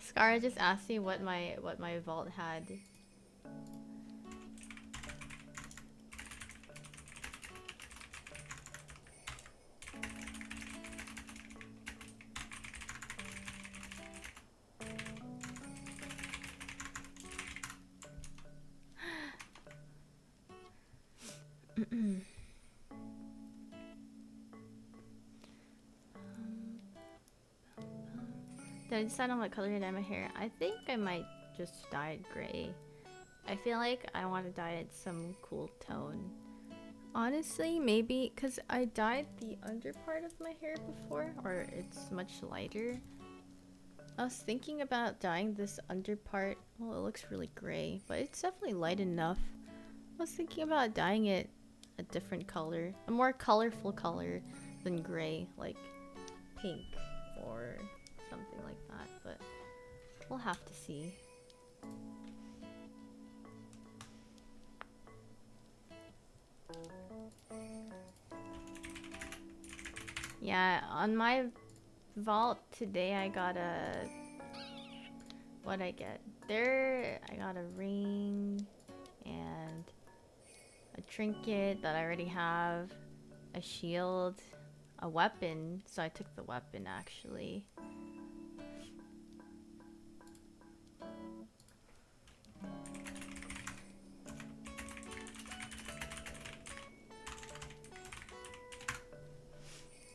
Scara just asked me what my vault had. Did I decide on what color to dye my hair? I think I might just dye it gray. I feel like I want to dye it some cool tone. Honestly, maybe because I dyed the under part of my hair before, or it's much lighter. I was thinking about dyeing this under part. Well, it looks really gray, but it's definitely light enough. I was thinking about dyeing it a different color, a more colorful color than gray, like pink or something like that, but we'll have to see. Yeah, on my vault today I got a... What'd I get? There, I got a ring and a trinket that I already have, a shield, a weapon, so I took the weapon actually.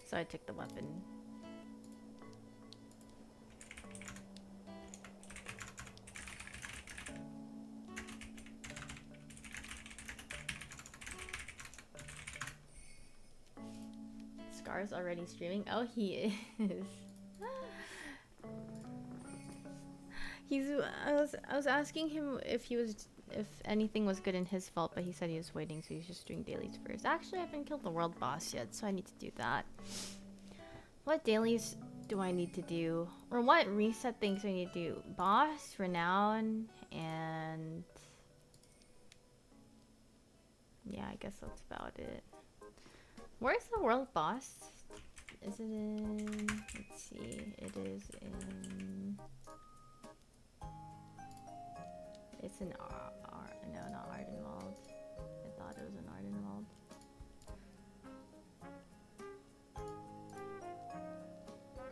So I took the weapon. Scar's already streaming? Oh, he is. I was asking him if anything was good in his vault, but he said he was waiting, so he's just doing dailies first. Actually, I haven't killed the world boss yet, so I need to do that. What dailies do I need to do? Or what reset things do I need to do? Boss, renown, and... yeah, I guess that's about it. Where's the world boss? Is it in... let's see. It is in... it's in no, not Ardenwald. I thought it was in Ardenwald.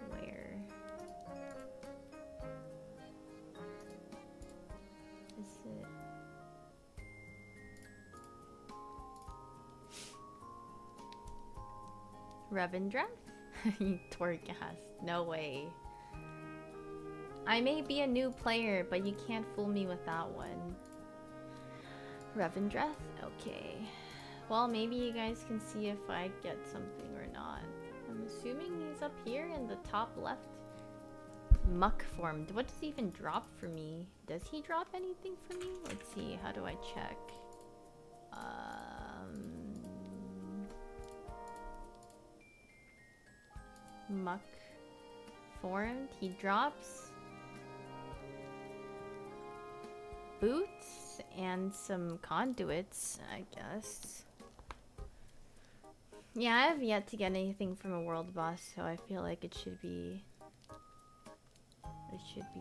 Where is it? Revendreth? Torghast. No way. I may be a new player, but you can't fool me with that one. Revendreth? Okay. Well, maybe you guys can see if I get something or not. I'm assuming he's up here in the top left. Muck formed. What does he even drop for me? Does he drop anything for me? Let's see. How do I check? Muck formed. He drops boots and some conduits, I guess. Yeah, I have yet to get anything from a world boss, so I feel like it should be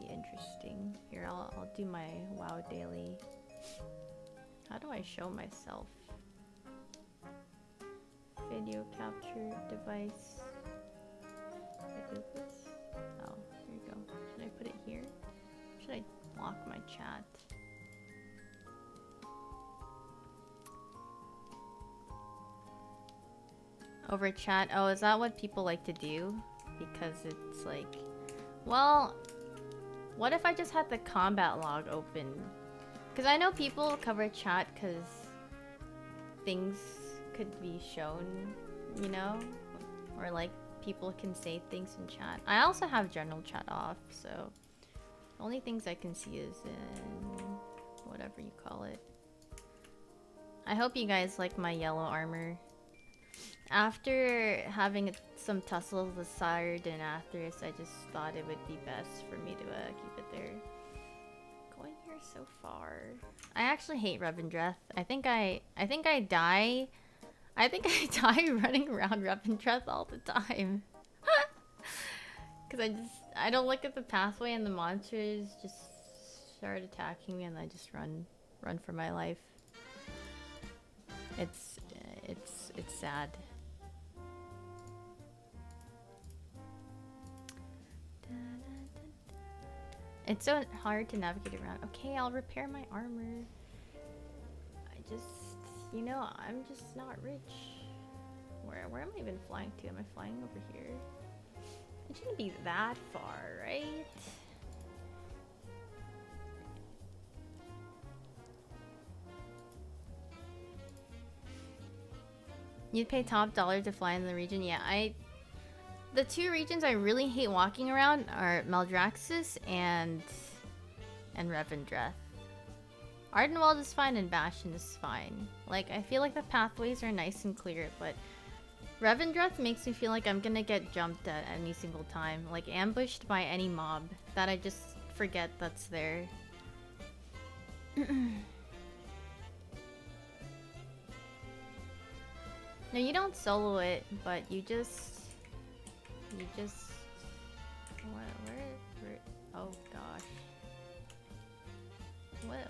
interesting. Here, I'll do my WoW daily. How do I show myself? Video capture device. I think this. Oh, there you go. Should I put it here? Should I lock my chat? Over chat? Oh, is that what people like to do? Because it's like, well, what if I just had the combat log open? Because I know people cover chat because things could be shown, you know? Or like people can say things in chat. I also have general chat off, so the only things I can see is in whatever you call it. I hope you guys like my yellow armor. After having some tussles with Sired and Atheris, I just thought it would be best for me to keep it there. Going here so far. I actually hate Revendreth. I think I die. I think I die running around Revendreth all the time. Because I don't look at the pathway and the monsters just start attacking me and I just run for my life. It's sad. It's so hard to navigate around. Okay, I'll repair my armor. I just, you know, I'm just not rich. Where am I even flying to? Am I flying over here? It shouldn't be that far, right? You'd pay top dollar to fly in the region? Yeah, The two regions I really hate walking around are Maldraxxus and Revendreth. Ardenwald is fine and Bastion is fine. Like, I feel like the pathways are nice and clear, but Revendreth makes me feel like I'm gonna get jumped at any single time. Like, ambushed by any mob that I just forget that's there. No, you don't solo it, but you just... Where, oh gosh.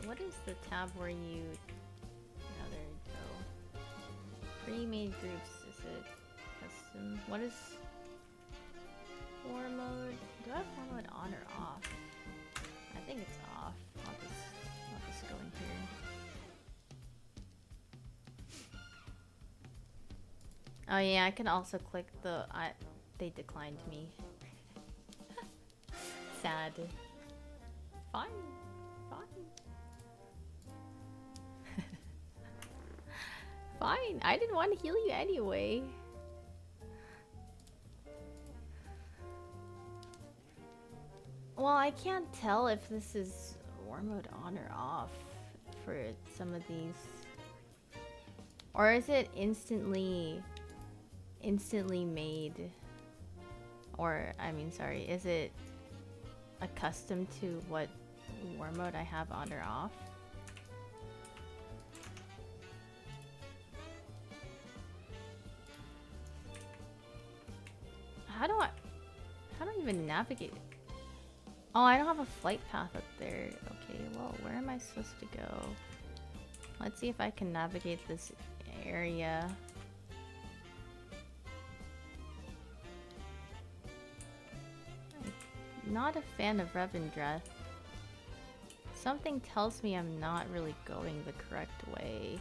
What is the tab where you... Oh, there you go. Pre-made groups, is it custom? What is... War mode? Do I have war mode on or off? I think it's off. I'll just go in here. Oh yeah, I can also click the... they declined me. Sad. Fine. Fine. I didn't want to heal you anyway. Well, I can't tell if this is war mode on or off for some of these. Or is it instantly made? Or, I mean, sorry, is it accustomed to what war mode I have on or off? How do I even navigate? Oh, I don't have a flight path up there. Okay, well, where am I supposed to go? Let's see if I can navigate this area. I'm not a fan of Revendreth. Something tells me I'm not really going the correct way.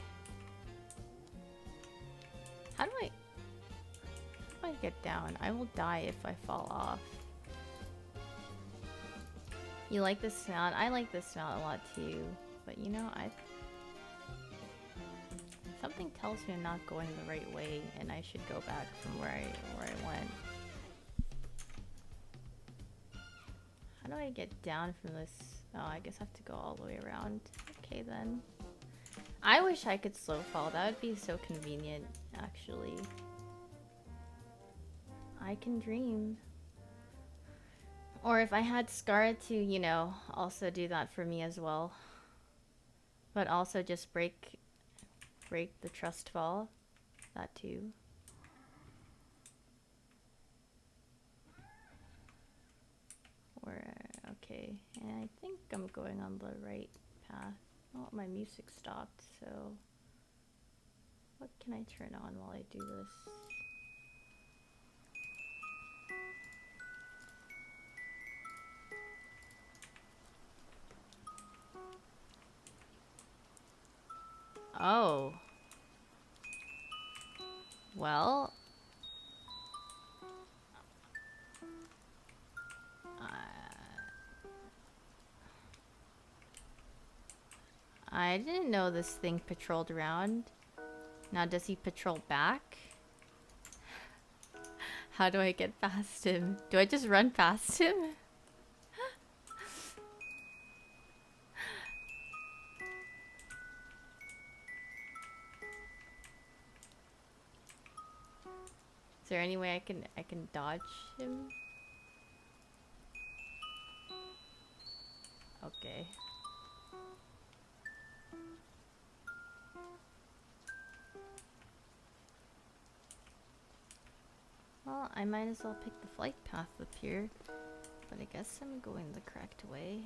How do I get down? I will die if I fall off. You like this sound? I like this sound a lot too. But you know, something tells me I'm not going the right way and I should go back from where I went. How do I get down from this? Oh, I guess I have to go all the way around. Okay then. I wish I could slow fall. That would be so convenient, actually. I can dream. Or if I had Scar to, you know, also do that for me as well. But also just break the trust fall. That too. Okay, and I think I'm going on the right path. Oh, my music stopped, so what can I turn on while I do this? Oh. Well. I didn't know this thing patrolled around. Now does he patrol back? How do I get past him? Do I just run past him? Is there any way I can dodge him? Okay. Well, I might as well pick the flight path up here, but I guess I'm going the correct way.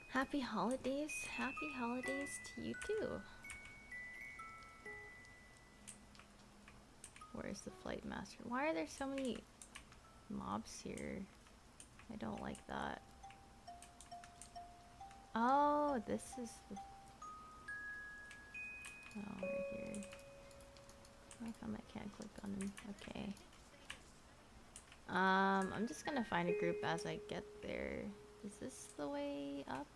Happy holidays. Happy holidays to you too. Where's the flight master? Why are there so many mobs here? I don't like that. Oh, this is the... Oh, right here. How come I can't click on him? Okay. I'm just gonna find a group as I get there. Is this the way up?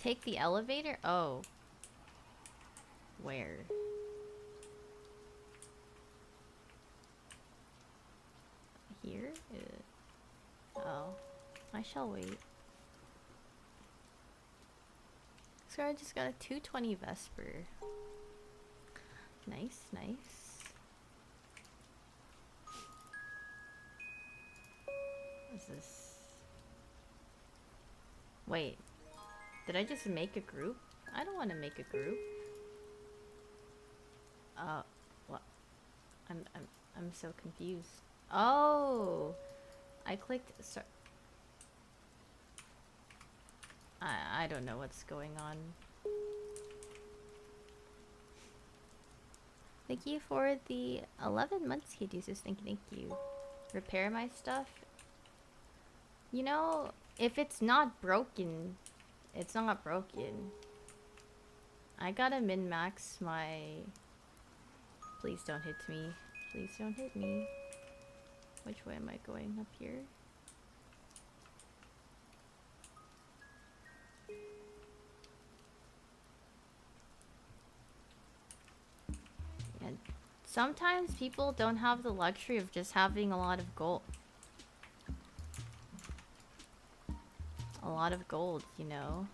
Take the elevator? Oh. Where? Here? Oh. I shall wait. So I just got a 220 Vesper. Nice, nice. What's this? Wait. Did I just make a group? I don't want to make a group. What? I'm so confused. Oh! I clicked... I don't know what's going on. Thank you for the 11 months, Kid Uses. Thank you. Repair my stuff. You know, if it's not broken, it's not broken. I gotta min-max my... Please don't hit me. Please don't hit me. Which way am I going? Up here? And sometimes people don't have the luxury of just having a lot of gold. A lot of gold, you know?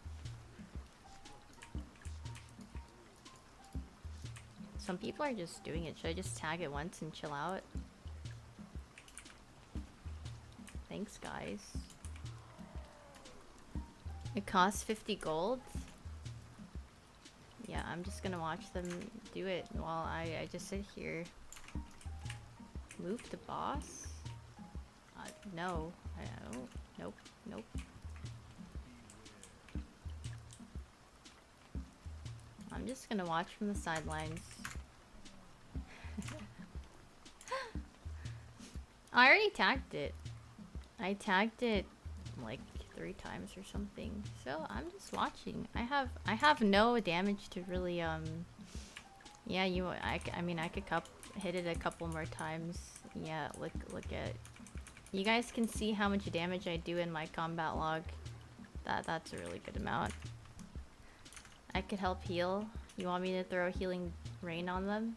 Some people are just doing it. Should I just tag it once and chill out? Thanks, guys. It costs 50 gold? Yeah, I'm just gonna watch them do it while I just sit here. Move the boss? No. I don't. Nope. Nope. I'm just gonna watch from the sidelines. I already tagged it. I tagged it like 3 times or something. So I'm just watching. I have no damage to really yeah, I mean I could hit it a couple more times. Yeah, look at. You guys can see how much damage I do in my combat log. That's a really good amount. I could help heal. You want me to throw healing rain on them?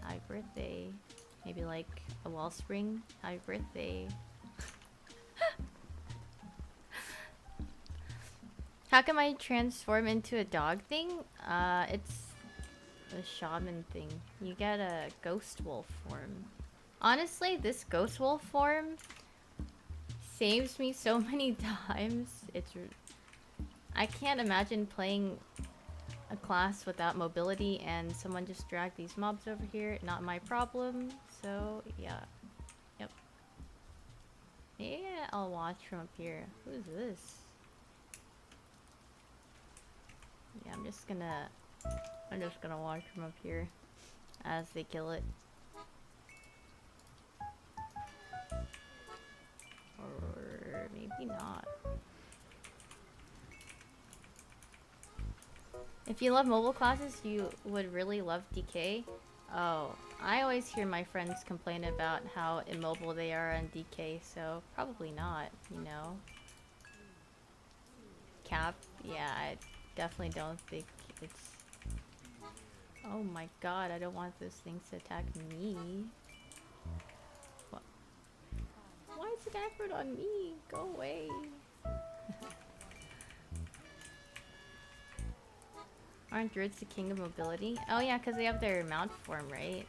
Happy birthday. Maybe like a wellspring. Happy birthday. How come I transform into a dog thing? It's a shaman thing. You get a ghost wolf form. Honestly, this ghost wolf form saves me so many times. I can't imagine playing a class without mobility and someone just dragged these mobs over here. Not my problem. So, yeah. Yep. Yeah, I'll watch from up here. Who's this? Yeah, I'm just gonna watch from up here as they kill it. Or maybe not. If you love mobile classes, you would really love DK. Oh, I always hear my friends complain about how immobile they are on DK, so probably not, you know. Cap, yeah, I definitely don't think it's... Oh my god, I don't want those things to attack me. What? Why is it effort on me? Go away. Aren't druids the king of mobility? Oh yeah, because they have their mount form, right?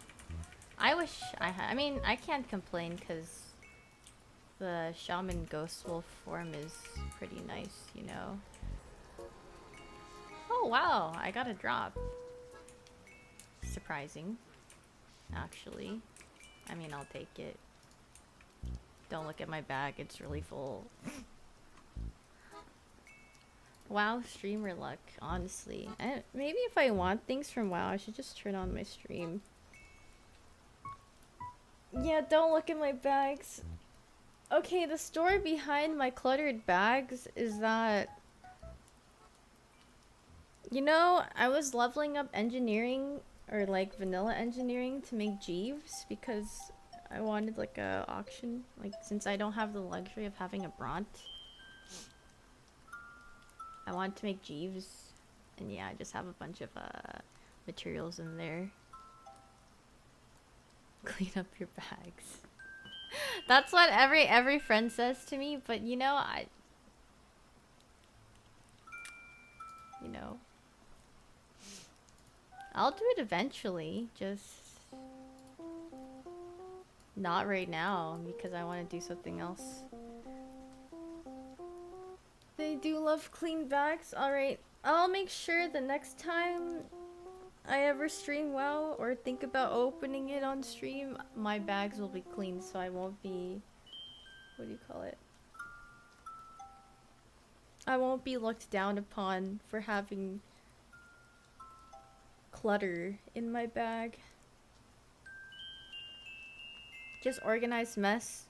I wish I mean, I can't complain because the shaman ghost wolf form is pretty nice, you know? Oh wow, I got a drop. Surprising, actually. I mean, I'll take it. Don't look at my bag, it's really full. WoW streamer luck, honestly. Maybe if I want things from WoW, I should just turn on my stream. Yeah, don't look at my bags. Okay, the story behind my cluttered bags is that... You know, I was leveling up engineering, or like vanilla engineering, to make Jeeves because I wanted like a auction. Like, since I don't have the luxury of having a Bront. I want to make Jeeves, and yeah, I just have a bunch of materials in there. Clean up your bags. That's what every friend says to me, but you know, you know, I'll do it eventually, just not right now because I want to do something else. They do love clean bags. Alright, I'll make sure the next time I ever stream WoW or think about opening it on stream, my bags will be clean so I won't be... What do you call it? I won't be looked down upon for having clutter in my bag. Just organized mess.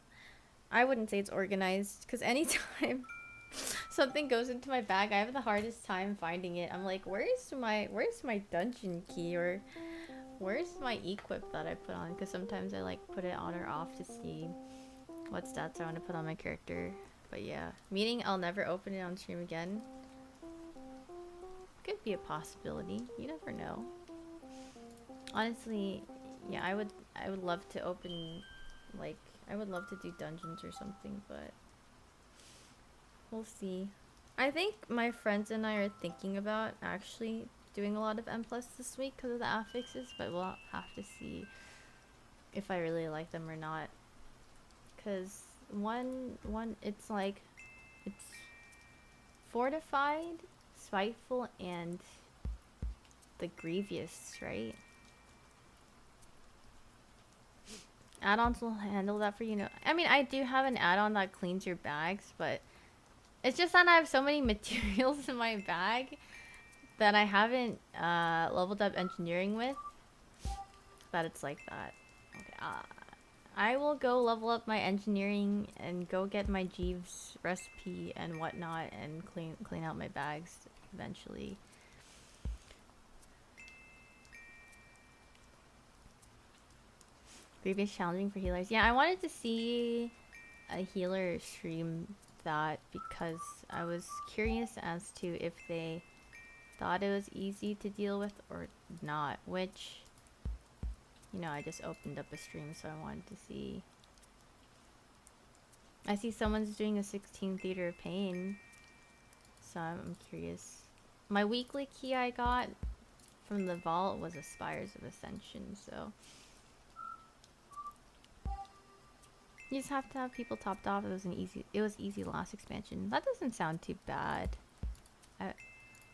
I wouldn't say it's organized because anytime something goes into my bag, I have the hardest time finding it. I'm like, where's my dungeon key, or where's my equip that I put on? Because sometimes I like put it on or off to see what stats I want to put on my character. But yeah, meaning I'll never open it on stream again. Could be a possibility. You never know. Honestly, yeah, I would love to open, like, I would love to do dungeons or something, but we'll see. I think my friends and I are thinking about actually doing a lot of M+ this week because of the affixes, but we'll have to see if I really like them or not. Because one, it's like, it's fortified, spiteful, and the grievous, right? Add-ons will handle that for you. No, I mean, I do have an add-on that cleans your bags, but it's just that I have so many materials in my bag that I haven't leveled up engineering with, that it's like that. Okay, I will go level up my engineering and go get my Jeeves recipe and whatnot and clean out my bags eventually. Grievous challenging for healers. Yeah, I wanted to see a healer stream that because I was curious as to if they thought it was easy to deal with or not, which, you know, I just opened up a stream, so I wanted to see. I see someone's doing a 16 Theater of Pain, so I'm curious. My weekly key I got from the vault was a Spires of Ascension, so you just have to have people topped off. It was easy last expansion. That doesn't sound too bad.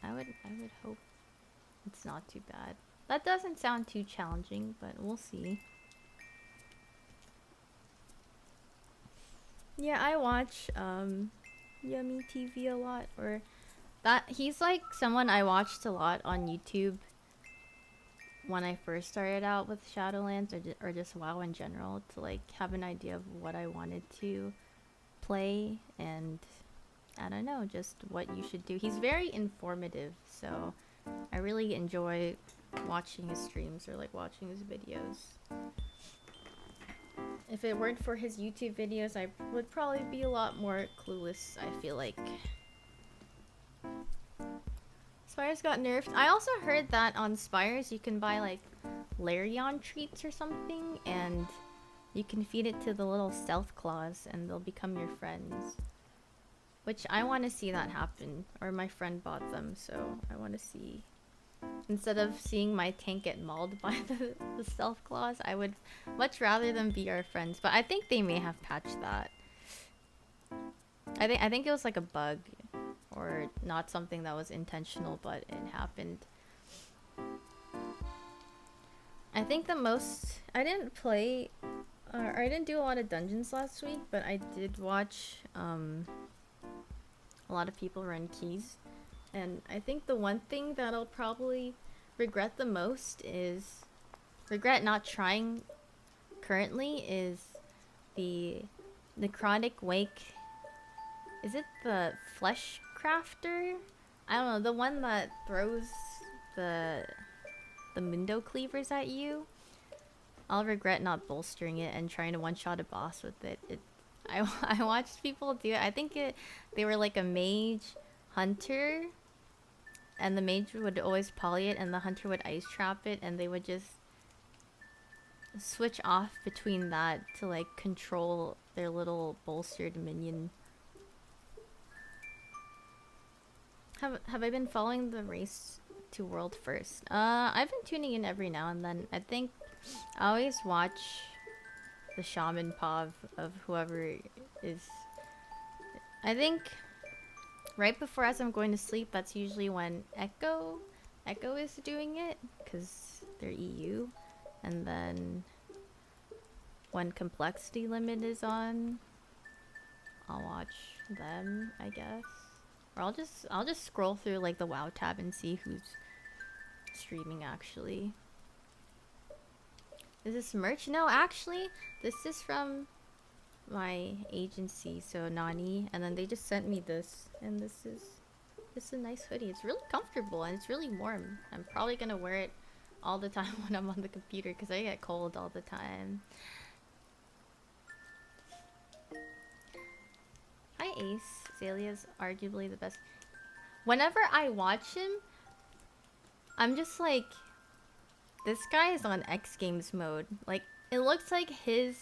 I would hope it's not too bad. That doesn't sound too challenging, but we'll see. Yeah, I watch Yummy TV a lot, or that he's like someone I watched a lot on YouTube when I first started out with Shadowlands or just WoW in general, to like have an idea of what I wanted to play and I don't know, just what you should do. He's very informative, so I really enjoy watching his streams or like watching his videos. If it weren't for his YouTube videos, I would probably be a lot more clueless, I feel like. Spires got nerfed. I also heard that on Spires you can buy like Larion treats or something, and you can feed it to the little stealth claws and they'll become your friends. Which I want to see that happen, or my friend bought them, so I want to see. Instead of seeing my tank get mauled by the stealth claws, I would much rather them be our friends. But I think they may have patched that. I think it was like a bug, or not something that was intentional, but it happened. I think the most I didn't play, or I didn't do a lot of dungeons last week, but I did watch a lot of people run keys. And I think the one thing that I'll probably regret the most is regret not trying currently is the Necrotic Wake. Is it the Flesh Crafter? I don't know, the one that throws the Mundo Cleavers at you. I'll regret not bolstering it and trying to one-shot a boss with it. I watched people do it. I think they were like a mage hunter, and the mage would always poly it, and the hunter would ice trap it, and they would just switch off between that to like control their little bolstered minion. Have I been following the race to world first? I've been tuning in every now and then. I think I always watch the shaman pov of whoever is. I think right before as I'm going to sleep, that's usually when Echo is doing it, because they're EU. And then when complexity limit is on, I'll watch them, I guess. Or I'll just scroll through like the WoW tab and see who's streaming actually. Is this merch? No, actually, this is from my agency, so Nani, and then they just sent me this, and this is a nice hoodie. It's really comfortable and it's really warm. I'm probably gonna wear it all the time when I'm on the computer because I get cold all the time. Hi Ace. Zalia's arguably the best. Whenever I watch him, I'm just like, this guy is on X Games mode. Like, it looks like his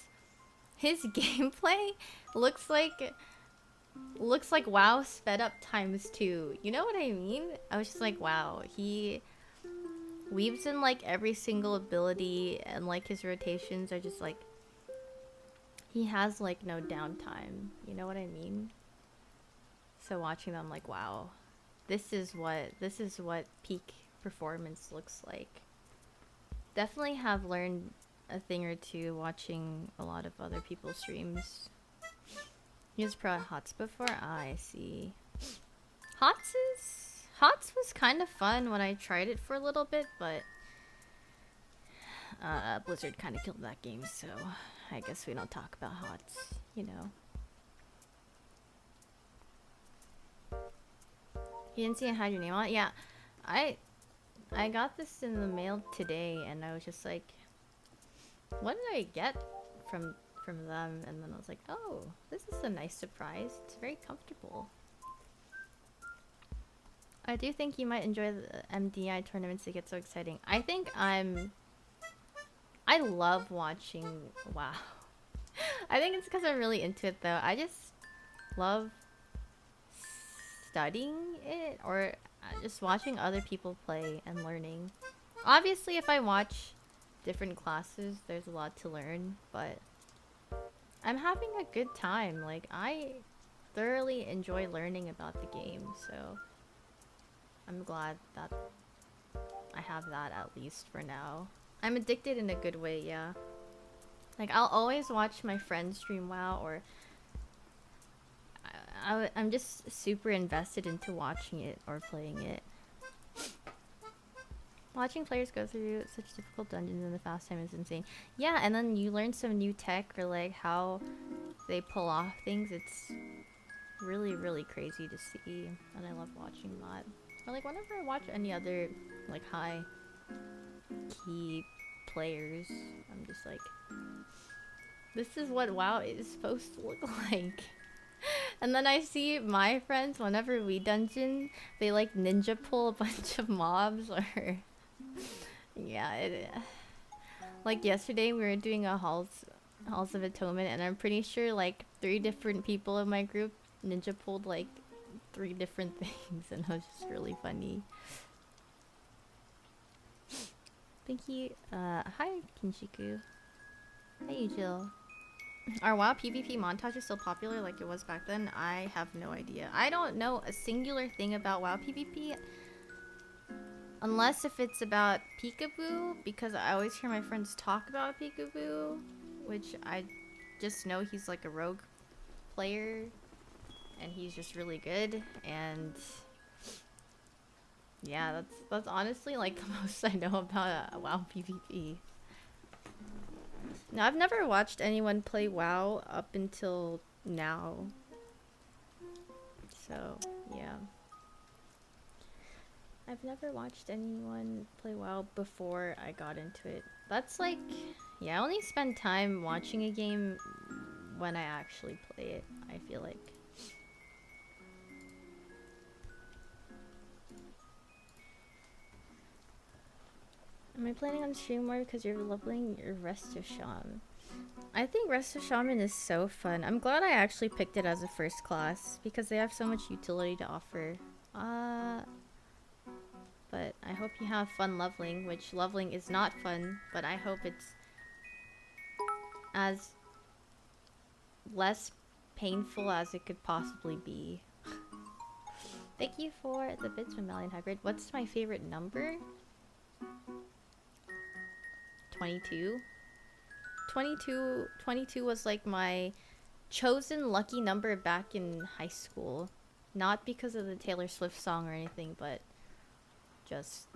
gameplay looks like WoW sped up ×2. You know what I mean? I was just like, wow, he weaves in like every single ability, and like his rotations are just like, he has like no downtime. You know what I mean? So watching them, like, wow, this is what peak performance looks like. Definitely have learned a thing or two watching a lot of other people's streams. You was pro at HOTS before? Ah, I see. HOTS was kind of fun when I tried it for a little bit, but Blizzard kind of killed that game, so I guess we don't talk about HOTS, you know. You didn't see it had your name on it? Yeah, I got this in the mail today, and I was just like, what did I get from them? And then I was like, oh, this is a nice surprise. It's very comfortable. I do think you might enjoy the MDI tournaments. They get so exciting. I think I love watching WoW. I think it's because I'm really into it though. I just love studying it, or just watching other people play and learning. Obviously, if I watch different classes, there's a lot to learn, but I'm having a good time. Like, I thoroughly enjoy learning about the game, so I'm glad that I have that at least for now. I'm addicted in a good way, yeah. Like, I'll always watch my friends stream WoW, or I'm just super invested into watching it or playing it. Watching players go through such difficult dungeons in the fast time is insane. Yeah, and then you learn some new tech, or like how they pull off things. It's really, really crazy to see, and I love watching that. Or like whenever I watch any other like high key players, I'm just like, this is what WoW is supposed to look like. And then I see my friends, whenever we dungeon, they like ninja pull a bunch of mobs, or yeah, like yesterday we were doing a halls of atonement, and I'm pretty sure like 3 different people in my group ninja pulled like 3 different things, and it was just really funny. Thank you. Hi Kinshiku. Hey Jill. Are WoW PvP montages still popular like it was back then? I have no idea. I don't know a singular thing about WoW PvP. Unless if it's about Peekaboo, because I always hear my friends talk about Peekaboo, which I just know he's like a rogue player, and he's just really good, and yeah, that's honestly like the most I know about WoW PvP. Now, I've never watched anyone play WoW up until now. So, yeah. I've never watched anyone play WoW before I got into it. That's like, yeah, I only spend time watching a game when I actually play it, I feel like. Am I planning on streaming more because you're leveling your Rest of Shaman? I think Rest of Shaman is so fun. I'm glad I actually picked it as a first class because they have so much utility to offer. Uh, but I hope you have fun leveling, which leveling is not fun, but I hope it's as less painful as it could possibly be. Thank you for the bits, Mammalian Hybrid. What's my favorite number? 22. 22 was like my chosen lucky number back in high school. Not because of the Taylor Swift song or anything, but just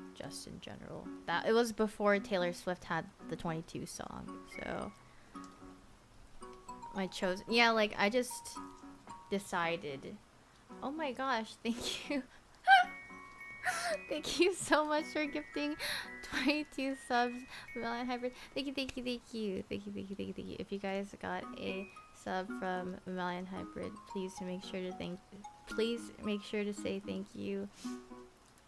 in general. That it was before Taylor Swift had the 22 song. So my chosen, yeah, like I just decided. Oh my gosh, thank you. Thank you so much for gifting 22 subs, Mammalian Hybrid. Thank you, thank you, thank you. Thank you, thank you, thank you, thank you. If you guys got a sub from Mammalian Hybrid, please make sure to say thank you.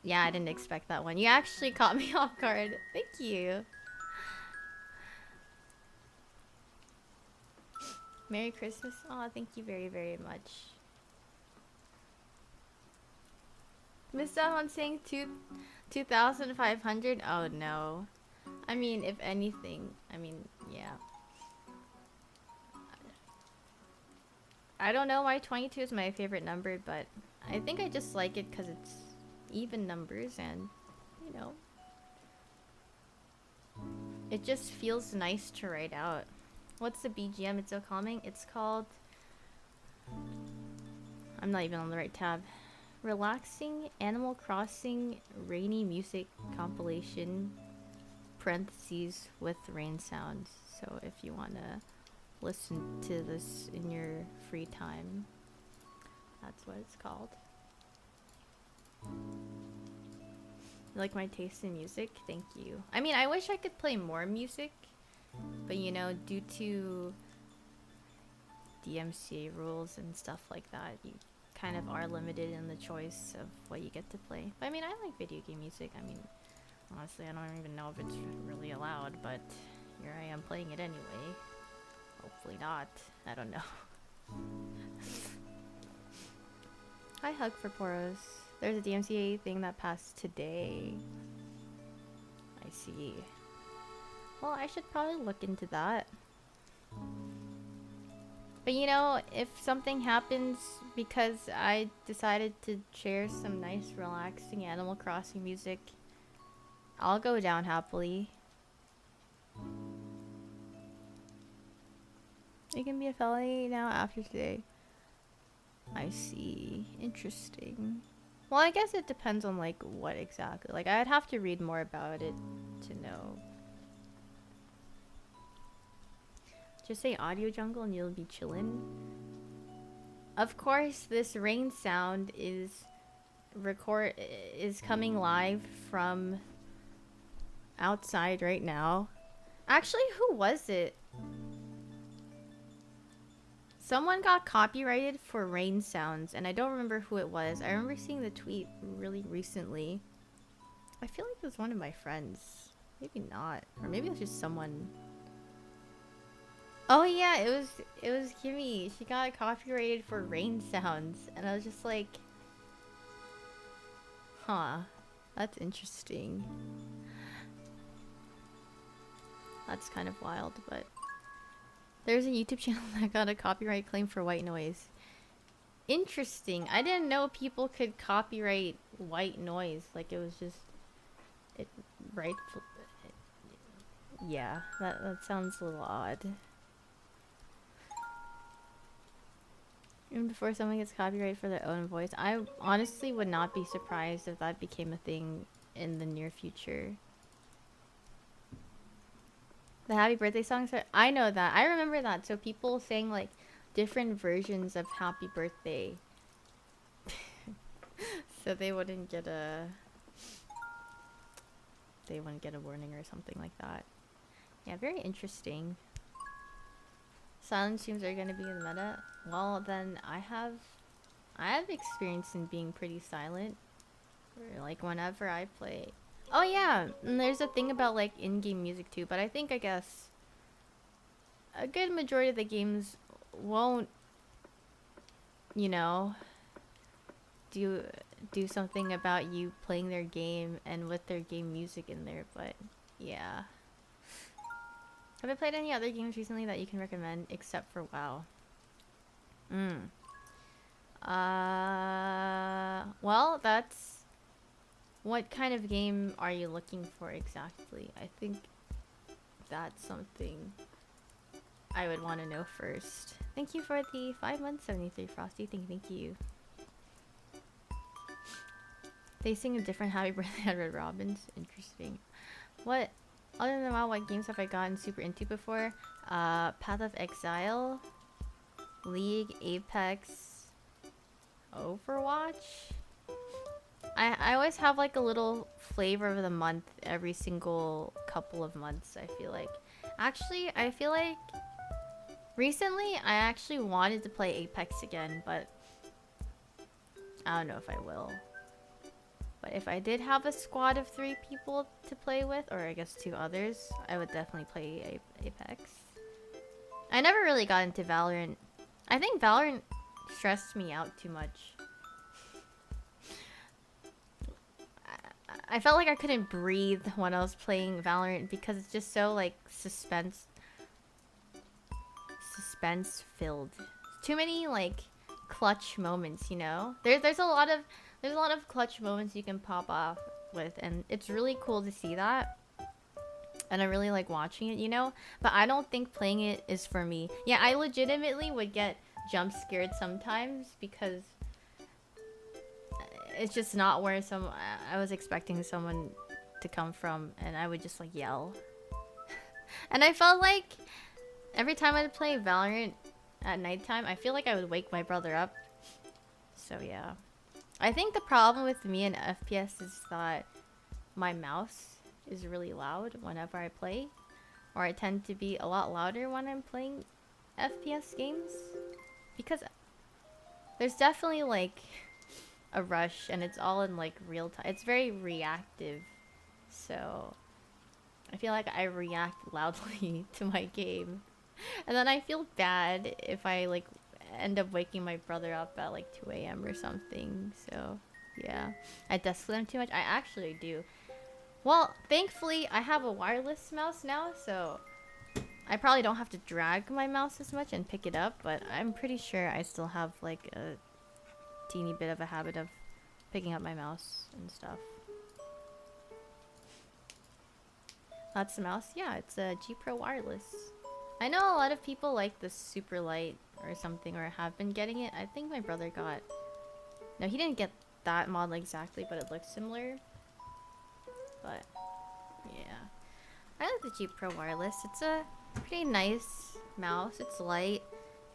Yeah, I didn't expect that one. You actually caught me off guard. Thank you. Merry Christmas. Aw, thank you very, very much. Missed out on saying 2,500? Oh no. I mean, if anything, I mean, yeah. I don't know why 22 is my favorite number, but I think I just like it because it's even numbers and, you know, it just feels nice to write out. What's the BGM? It's so calming. It's called... I'm not even on the right tab. Relaxing Animal Crossing Rainy Music Compilation parentheses with rain sounds. So if you want to listen to this in your free time, that's what it's called. You like my taste in music? Thank you. I mean, I wish I could play more music, but you know, due to DMCA rules and stuff like that, you kind of are limited in the choice of what you get to play. But I mean, I like video game music. I mean, honestly, I don't even know if it's really allowed, but here I am playing it anyway. Hopefully not. I don't know. Hi, Hug for Poros. There's a DMCA thing that passed today. I see. Well, I should probably look into that. But you know, if something happens because I decided to share some nice, relaxing Animal Crossing music, I'll go down happily. It can be a felony now after today. I see. Interesting. Well, I guess it depends on like what exactly. Like I'd have to read more about it to know. Just say audio jungle and you'll be chillin'. Of course, this rain sound is coming live from outside right now. Actually, who was it? Someone got copyrighted for rain sounds, and I don't remember who it was. I remember seeing the tweet really recently. I feel like it was one of my friends. Maybe not. Or maybe it was just someone. Oh yeah, it was Kimmy. She got copyrighted for rain sounds, and I was just like, huh, that's interesting. That's kind of wild, but there's a YouTube channel that got a copyright claim for white noise. Interesting. I didn't know people could copyright white noise. Like it was just right. Yeah, that sounds a little odd. Even before someone gets copyright for their own voice, I honestly would not be surprised if that became a thing in the near future. The happy birthday songs are... I know that. I remember that. So people saying like different versions of happy birthday. So they wouldn't get a... They wouldn't get a warning or something like that. Yeah, very interesting. Silent streams are going to be in the meta. Well, then I have experience in being pretty silent. Or, like whenever I play. Oh yeah, and there's a thing about like in-game music too, but I guess a good majority of the games won't, you know, do do something about you playing their game and with their game music in there, but yeah. Have I played any other games recently that you can recommend except for WoW? Mm. Well, that's what kind of game are you looking for exactly? I think that's something I would want to know first. Thank you for the 5 months, 73 Frosty. Thank you. They sing a different Happy Birthday at Red Robin's. Interesting. What, other than WoW, what games have I gotten super into before? Path of Exile, League, Apex, Overwatch. I always have like a little flavor of the month every single couple of months, I feel like. Actually, I feel like recently I actually wanted to play Apex again, but I don't know if I will. But if I did have a squad of 3 people to play with, or I guess 2 others, I would definitely play Apex. I never really got into Valorant. I think Valorant stressed me out too much. I felt like I couldn't breathe when I was playing Valorant because it's just so like suspense filled. Too many like clutch moments, you know? There's a lot of clutch moments you can pop off with, and it's really cool to see that. And I really like watching it, you know? But I don't think playing it is for me. Yeah, I legitimately would get jump scared sometimes because it's just not where I was expecting someone to come from, and I would just like yell. And I felt like every time I'd play Valorant at nighttime, I feel like I would wake my brother up. So yeah. I think the problem with me and FPS is that my mouse is really loud whenever I play. Or I tend to be a lot louder when I'm playing FPS games. Because there's definitely like a rush and it's all in like real time. It's very reactive. So I feel like I react loudly to my game. And then I feel bad if I like end up waking my brother up at like 2 a.m. or something. So yeah. I desk him too much. I actually do. Well, thankfully I have a wireless mouse now, so I probably don't have to drag my mouse as much and pick it up, but I'm pretty sure I still have like a teeny bit of a habit of picking up my mouse and stuff. That's the mouse? Yeah, it's a G Pro wireless. I know a lot of people like the super light or something, or have been getting it. I think my brother got... No, he didn't get that model exactly, but it looks similar. But, yeah. I like the G Pro wireless. It's a pretty nice mouse. It's light.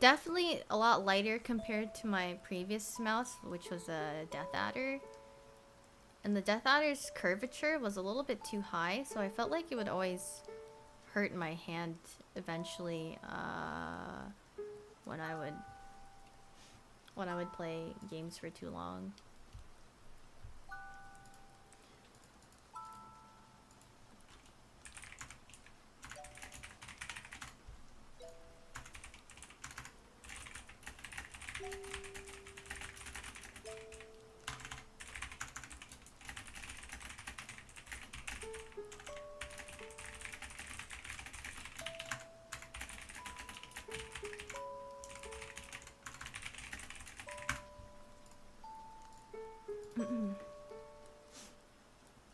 Definitely a lot lighter compared to my previous mouse, which was a Death Adder. And the Death Adder's curvature was a little bit too high, so I felt like it would always hurt my hand eventually when I would play games for too long.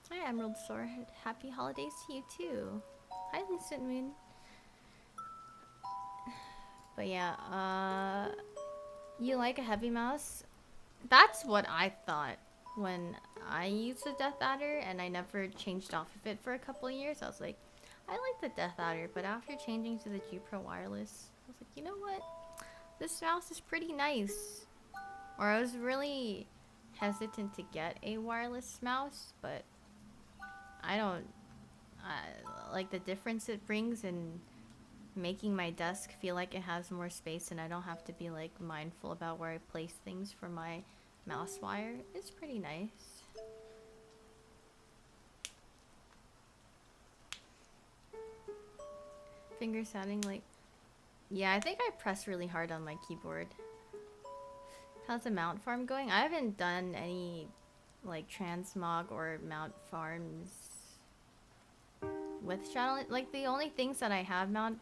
Hi, Emerald Sword. Happy holidays to you too. Hi, Lucid Moon. But yeah, you like a heavy mouse? That's what I thought when I used the Death Adder and I never changed off of it for a couple of years. I was like, I like the Death Adder, but after changing to the G Pro wireless, I was like, you know what? This mouse is pretty nice. Or I was really hesitant to get a wireless mouse, but I don't like the difference it brings in making my desk feel like it has more space and I don't have to be like mindful about where I place things for my mouse wire. It's pretty nice. Finger sounding like... Yeah, I think I pressed really hard on my keyboard. How's the mount farm going? I haven't done any like transmog or mount farms with Shadow. Like the only things that I have mount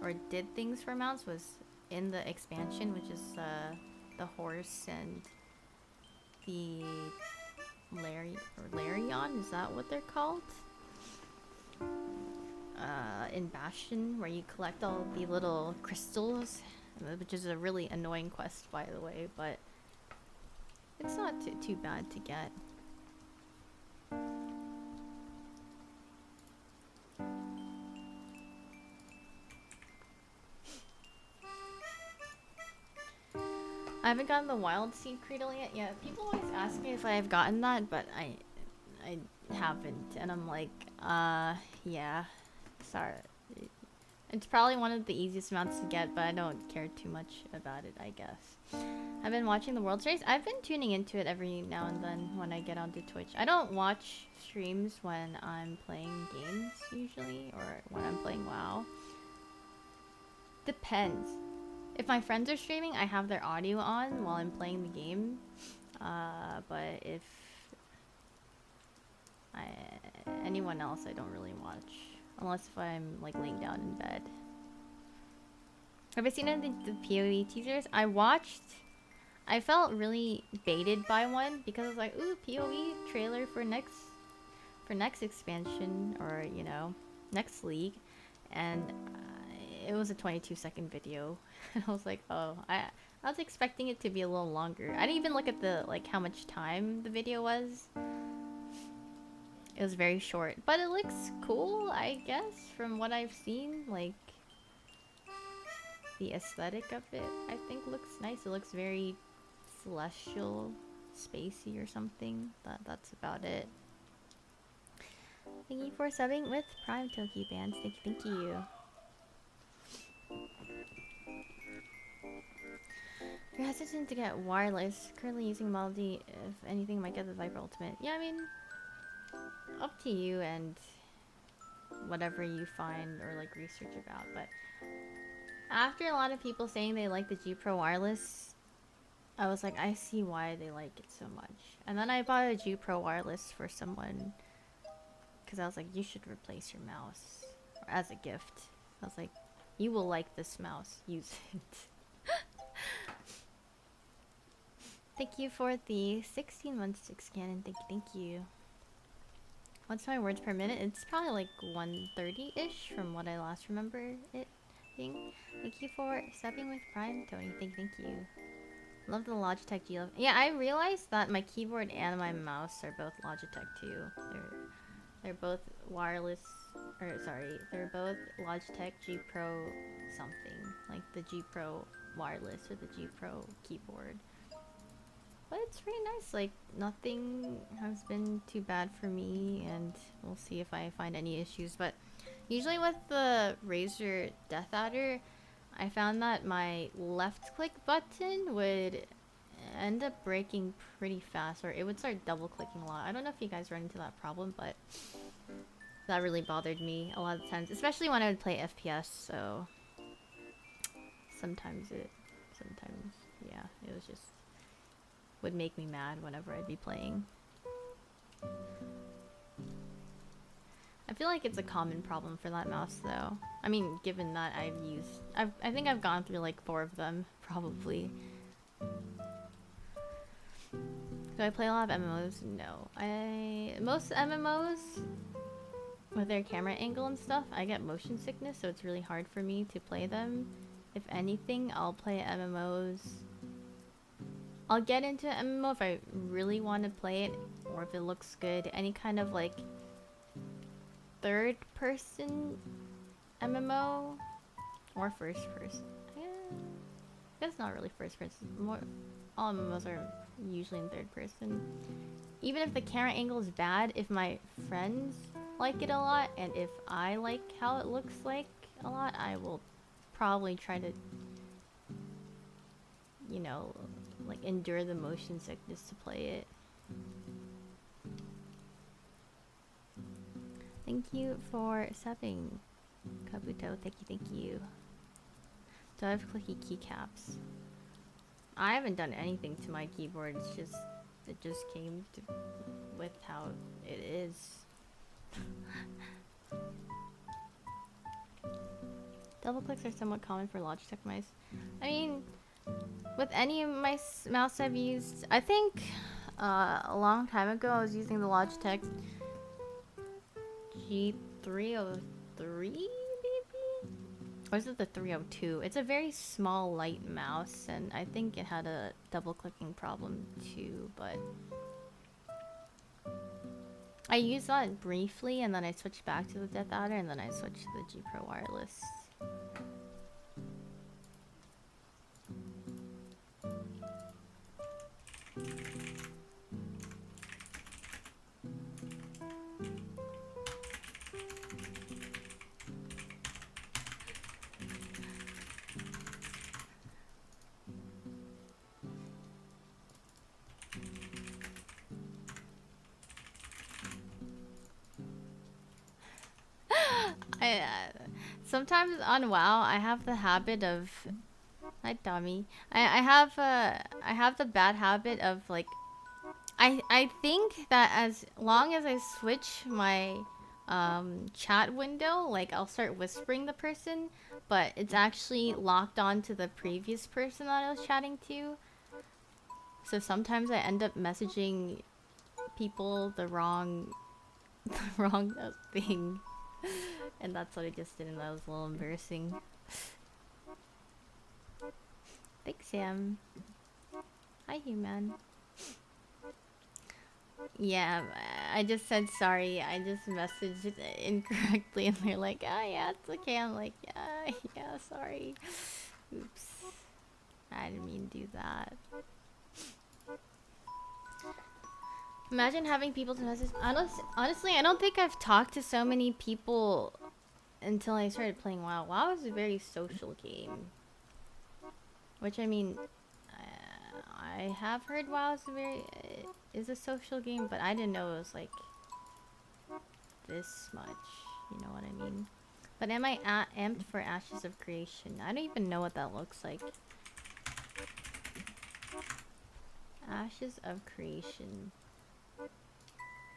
or did things for mounts was in the expansion, which is the horse and the Larion, is that what they're called? In Bastion, where you collect all the little crystals, which is a really annoying quest, by the way, but it's not too bad to get. I haven't gotten the Wild Seed Cradle yet. Yeah, people always ask me if I've gotten that, but I haven't, and I'm like, yeah, sorry. It's probably one of the easiest mounts to get, but I don't care too much about it, I guess. I've been watching the World Series. I've been tuning into it every now and then when I get onto Twitch. I don't watch streams when I'm playing games, usually, or when I'm playing WoW. Depends. If my friends are streaming, I have their audio on while I'm playing the game. But if anyone else, I don't really watch. Unless if I'm like laying down in bed. Have I seen any of the PoE teasers? I watched. I felt really baited by one because I was like, ooh, PoE trailer for next expansion, or you know, next league, and it was a 22-second video. And I was like, oh, I was expecting it to be a little longer. I didn't even look at the like how much time the video was. It was very short, but it looks cool, I guess, from what I've seen. Like, the aesthetic of it, I think, looks nice. It looks very celestial, spacey or something. That's about it. Thank you for subbing with Prime Toki Bands. Thank you. You're hesitant to get wireless. Currently using Melody. If anything, might get the Viper Ultimate. Yeah, I mean, up to you and whatever you find or like research about. But after a lot of people saying they like the G Pro wireless, I was like, I see why they like it so much. And then I bought a G Pro wireless for someone because I was like, you should replace your mouse, or as a gift. I was like, you will like this mouse. Use it. Thank you for the 16 months 6 cannon. Thank you. What's my words per minute? It's probably like 130-ish from what I last remember it being. Thank you for subbing with Prime, Tony. Thank you. Love the Logitech G11. Yeah, I realized that my keyboard and my mouse are both Logitech too. They're both wireless, or sorry, they're both Logitech G Pro something, like the G Pro wireless or the G Pro keyboard. But it's pretty nice, like nothing has been too bad for me, and we'll see if I find any issues. But usually with the Razer Death Adder, I found that my left click button would end up breaking pretty fast, or it would start double clicking a lot. I don't know if you guys run into that problem, but that really bothered me a lot of times, especially when I would play FPS. So sometimes yeah, it was just would make me mad whenever I'd be playing. I feel like it's a common problem for that mouse though. I mean, given that I think I've gone through like 4 of them, probably. Do I play a lot of MMOs? No. Most MMOs, with their camera angle and stuff, I get motion sickness, so it's really hard for me to play them. If anything, I'll play MMOs. I'll get into MMO if I really want to play it, or if it looks good. Any kind of like third person MMO or first person. Yeah, that's not really first person. More, all MMOs are usually in third person. Even if the camera angle is bad, if my friends like it a lot, and if I like how it looks like a lot, I will probably try to, you know, like endure the motion sickness to play it. Thank you for subbing. Kabuto, thank you. Do I have clicky keycaps? I haven't done anything to my keyboard. It just came to, with how it is. Double clicks are somewhat common for Logitech mice. I mean, with any mouse I've used, I think a long time ago I was using the Logitech G303 maybe? Or is it the 302? It's a very small light mouse and I think it had a double clicking problem too, but I used that briefly and then I switched back to the Death Adder and then I switched to the G Pro Wireless. I sometimes on WoW I have the habit of hi dummy. I have the bad habit of like I think that as long as I switch my chat window, like I'll start whispering the person, but it's actually locked on to the previous person that I was chatting to. So sometimes I end up messaging people the wrong the wrong thing. And that's what I just did and that was a little embarrassing. Thanks, Sam. Hi, human. Yeah, I just said sorry. I just messaged it incorrectly, and they're like, "Oh yeah, it's okay." I'm like, "Yeah, sorry. Oops, I didn't mean to do that." Imagine having people to message. Honestly, I don't think I've talked to so many people until I started playing WoW. WoW is a very social game, which I mean, I have heard WoW is a social game, but I didn't know it was like this much. You know what I mean? But am I amped for Ashes of Creation? I don't even know what that looks like. Ashes of Creation.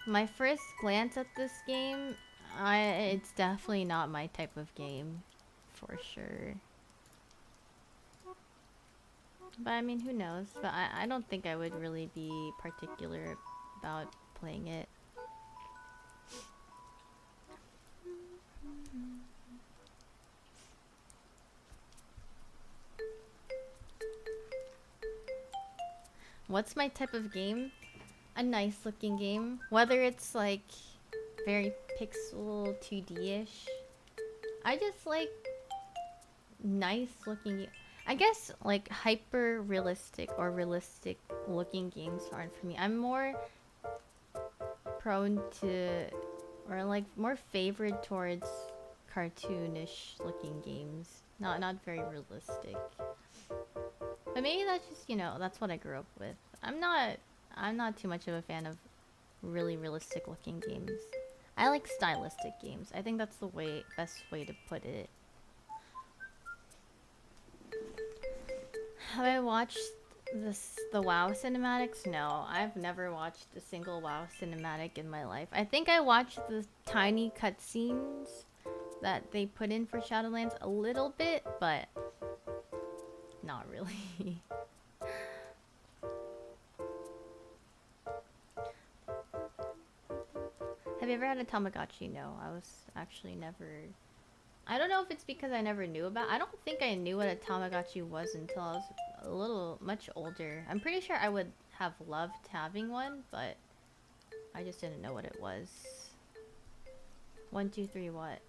My first glance at this game, it's definitely not my type of game, for sure. But I mean, who knows? But I don't think I would really be particular about playing it. What's my type of game? A nice looking game. Whether it's like very pixel 2D-ish. I just like nice looking. I guess like hyper realistic or realistic looking games aren't for me. I'm more prone to or like more favored towards cartoonish looking games. Not very realistic. But maybe that's just, you know, that's what I grew up with. I'm not too much of a fan of really realistic looking games. I like stylistic games. I think that's the best way to put it. Have I watched the WoW cinematics? No, I've never watched a single WoW cinematic in my life. I think I watched the tiny cutscenes that they put in for Shadowlands a little bit, but not really. Have you ever had a Tamagotchi? No, I was actually never. I don't know if it's because I never knew about. I don't think I knew what a Tamagotchi was until I was much older. I'm pretty sure I would have loved having one, but I just didn't know what it was. 1, 2, 3, what?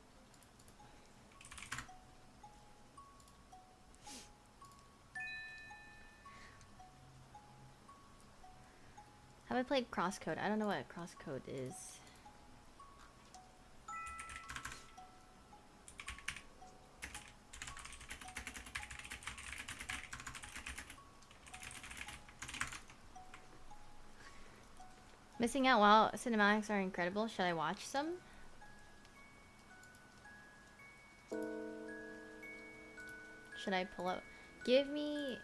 Have I played Crosscode? I don't know what Crosscode is. Missing out while cinematics are incredible. Should I watch some? Should I pull up? Give me...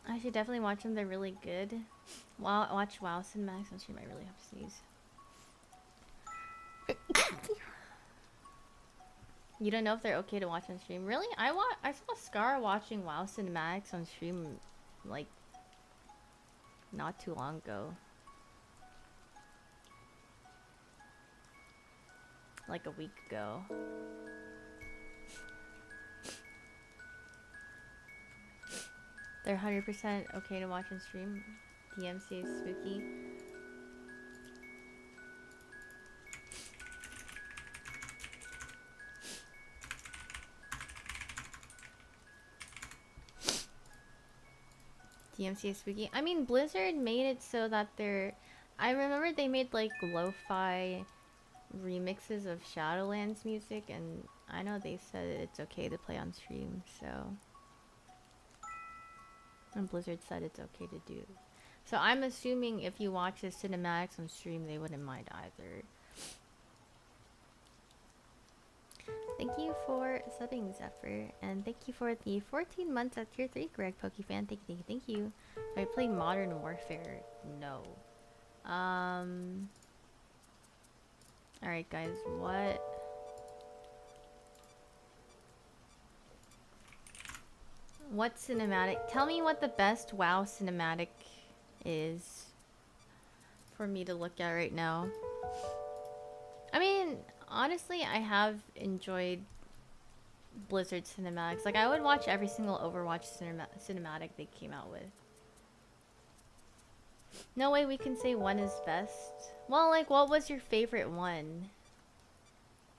I should definitely watch them. They're really good. Watch WoW Cinematics on stream. I really have to sneeze. You don't know if they're okay to watch on stream. Really? I saw Scar watching WoW Cinematics on stream like not too long ago. Like a week ago. They're 100% okay to watch on stream. DMC is spooky. DMC is spooky. I mean, Blizzard made it so that they're... I remember they made like lo-fi remixes of Shadowlands music, and I know they said it's okay to play on stream, so... And Blizzard said it's okay to do. So I'm assuming if you watch the cinematics on stream, they wouldn't mind either. Thank you for subbing, Zephyr, and thank you for the 14 months at tier 3, Greg Pokefan. Thank you, thank you. Do I play Modern Warfare? No. Alright guys, what cinematic? Tell me what the best WoW cinematic is for me to look at right now. I mean, honestly, I have enjoyed Blizzard cinematics. Like, I would watch every single Overwatch cinematic they came out with. No way we can say one is best. Well, like, what was your favorite one?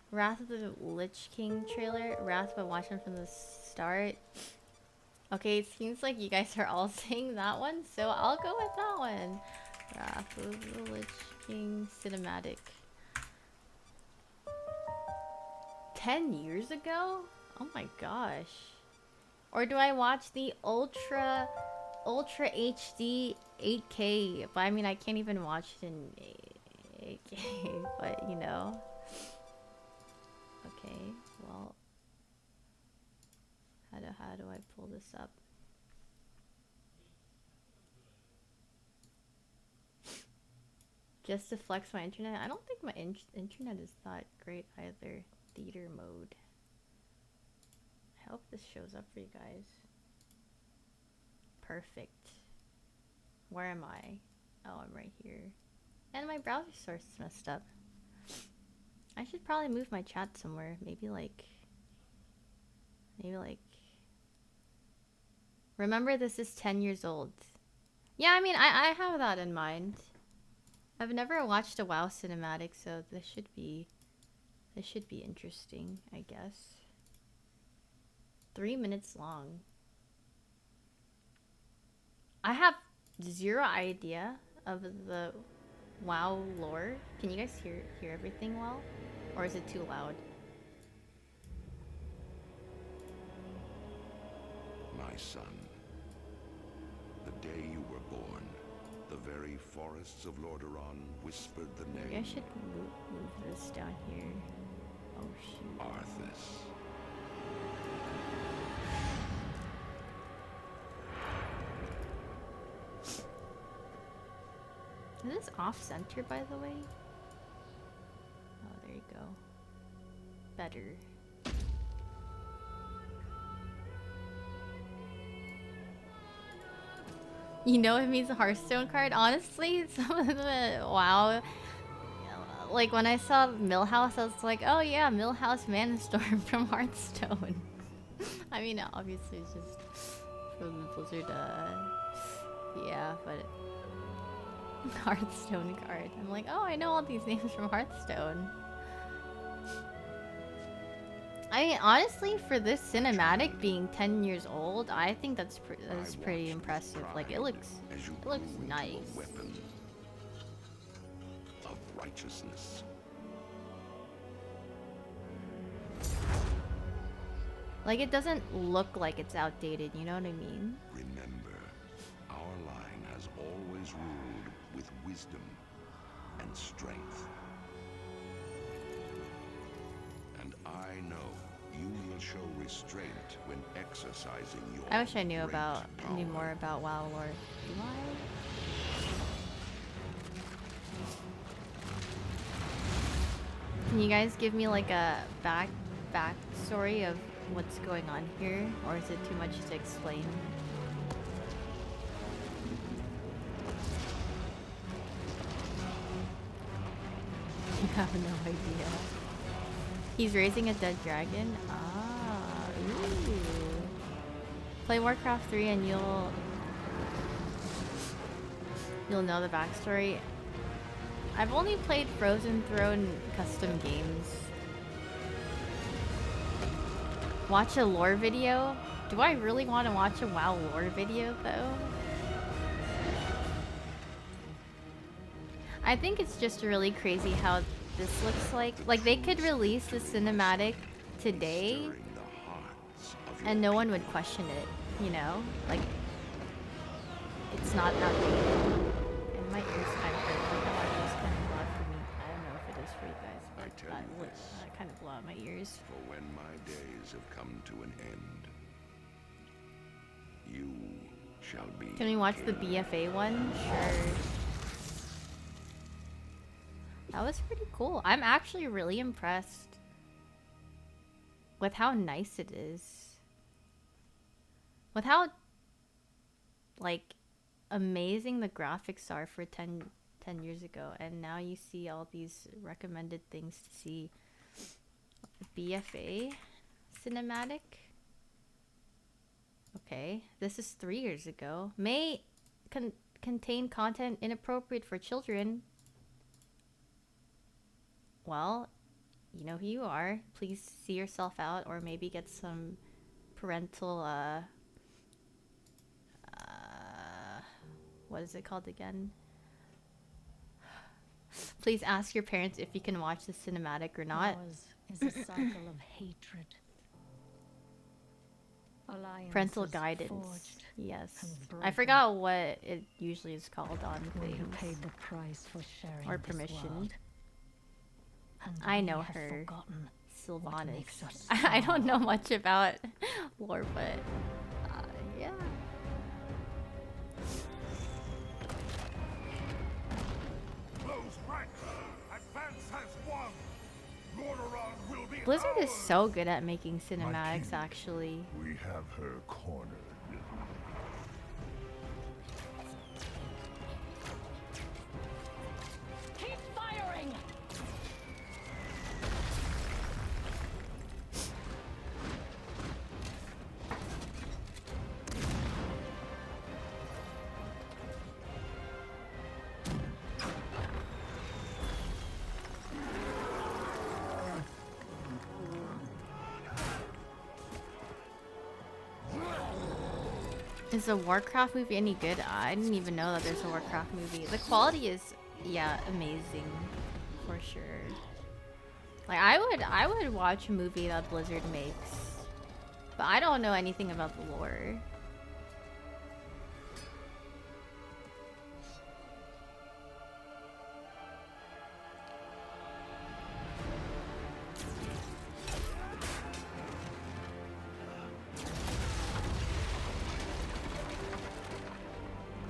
Wrath of the Lich King trailer? Wrath, but watch them from the start. Okay, it seems like you guys are all saying that one, so I'll go with that one. Wrath of the Lich King cinematic. 10 years ago? Oh my gosh. Or do I watch the Ultra HD 8K? But I mean, I can't even watch it in 8K, but you know. Okay, well. How do I pull this up? Just to flex my internet? I don't think my internet is that great either. Theater mode. I hope this shows up for you guys. Perfect. Where am I? Oh, I'm right here. And my browser source is messed up. I should probably move my chat somewhere. Maybe like... Remember, this is 10 years old. Yeah, I mean, I have that in mind. I've never watched a WoW cinematic, so this should be interesting, I guess. 3 minutes long. I have zero idea of the WoW lore. Can you guys hear everything well? Or is it too loud? My son, the day you were born, the very forests of Lordaeron whispered the name. Maybe I should move this down here. Oh shoot. Arthas. Is this off-center, by the way? Oh, there you go. Better. You know it means a Hearthstone card? Honestly, some of the WoW... Like, when I saw Millhouse, I was like, oh yeah, Millhouse Manastorm from Hearthstone. I mean, obviously it's just from the Blizzard, yeah, but... Hearthstone card. I'm like, oh, I know all these names from Hearthstone. I mean, honestly, for this cinematic being 10 years old, I think that's pretty impressive. Like, it looks nice. righteousness. Like, it doesn't look like it's outdated, you know what I mean? Remember, our line has always ruled with wisdom and strength. And I know you will show restraint when exercising your I wish I knew great more power. about WoW lore. Do I? Can you guys give me like a backstory of what's going on here, or is it too much to explain? I have no idea. He's raising a dead dragon? Ah, ooh. Play Warcraft 3 and you'll know the backstory. I've only played Frozen Throne custom games. Watch a lore video? Do I really want to watch a WoW lore video though? I think it's just really crazy how this looks like. Like, they could release the cinematic today and no one would question it, you know? Like, it's not outdated. And my ears kind of hurt. Like, my ears kind of loud for me. I don't know if it is for you guys, but I tell you this, I kind of blow out my ears. for when my days have come to an end, you shall be. Can we watch the BFA one? Sure. That was pretty cool. I'm actually really impressed with how nice it is. With how, like, amazing the graphics are for 10 years ago. And now you see all these recommended things to see. BFA cinematic. Okay, this is 3 years ago. May contain content inappropriate for children. Well, you know who you are. Please see yourself out, or maybe get some parental, what is it called again? Please ask your parents if you can watch the cinematic or not. Ours is a cycle of hatred. Parental Alliances guidance. forged Yes. and I broken. forgot what it usually is called on We have things. paid the price for sharing Or this permission. world. And I we know have her. forgotten what Sylvanas. makes us I don't strong. know much about lore, but yeah. Close ranks! Advance has won! Lordaeron will be Blizzard is ours! so good at making cinematics, king. actually. We have her cornered. Keep firing! Is the Warcraft movie any good? I didn't even know that there's a Warcraft movie. The quality is, yeah, amazing, for sure. Like, I would watch a movie that Blizzard makes, but I don't know anything about the lore.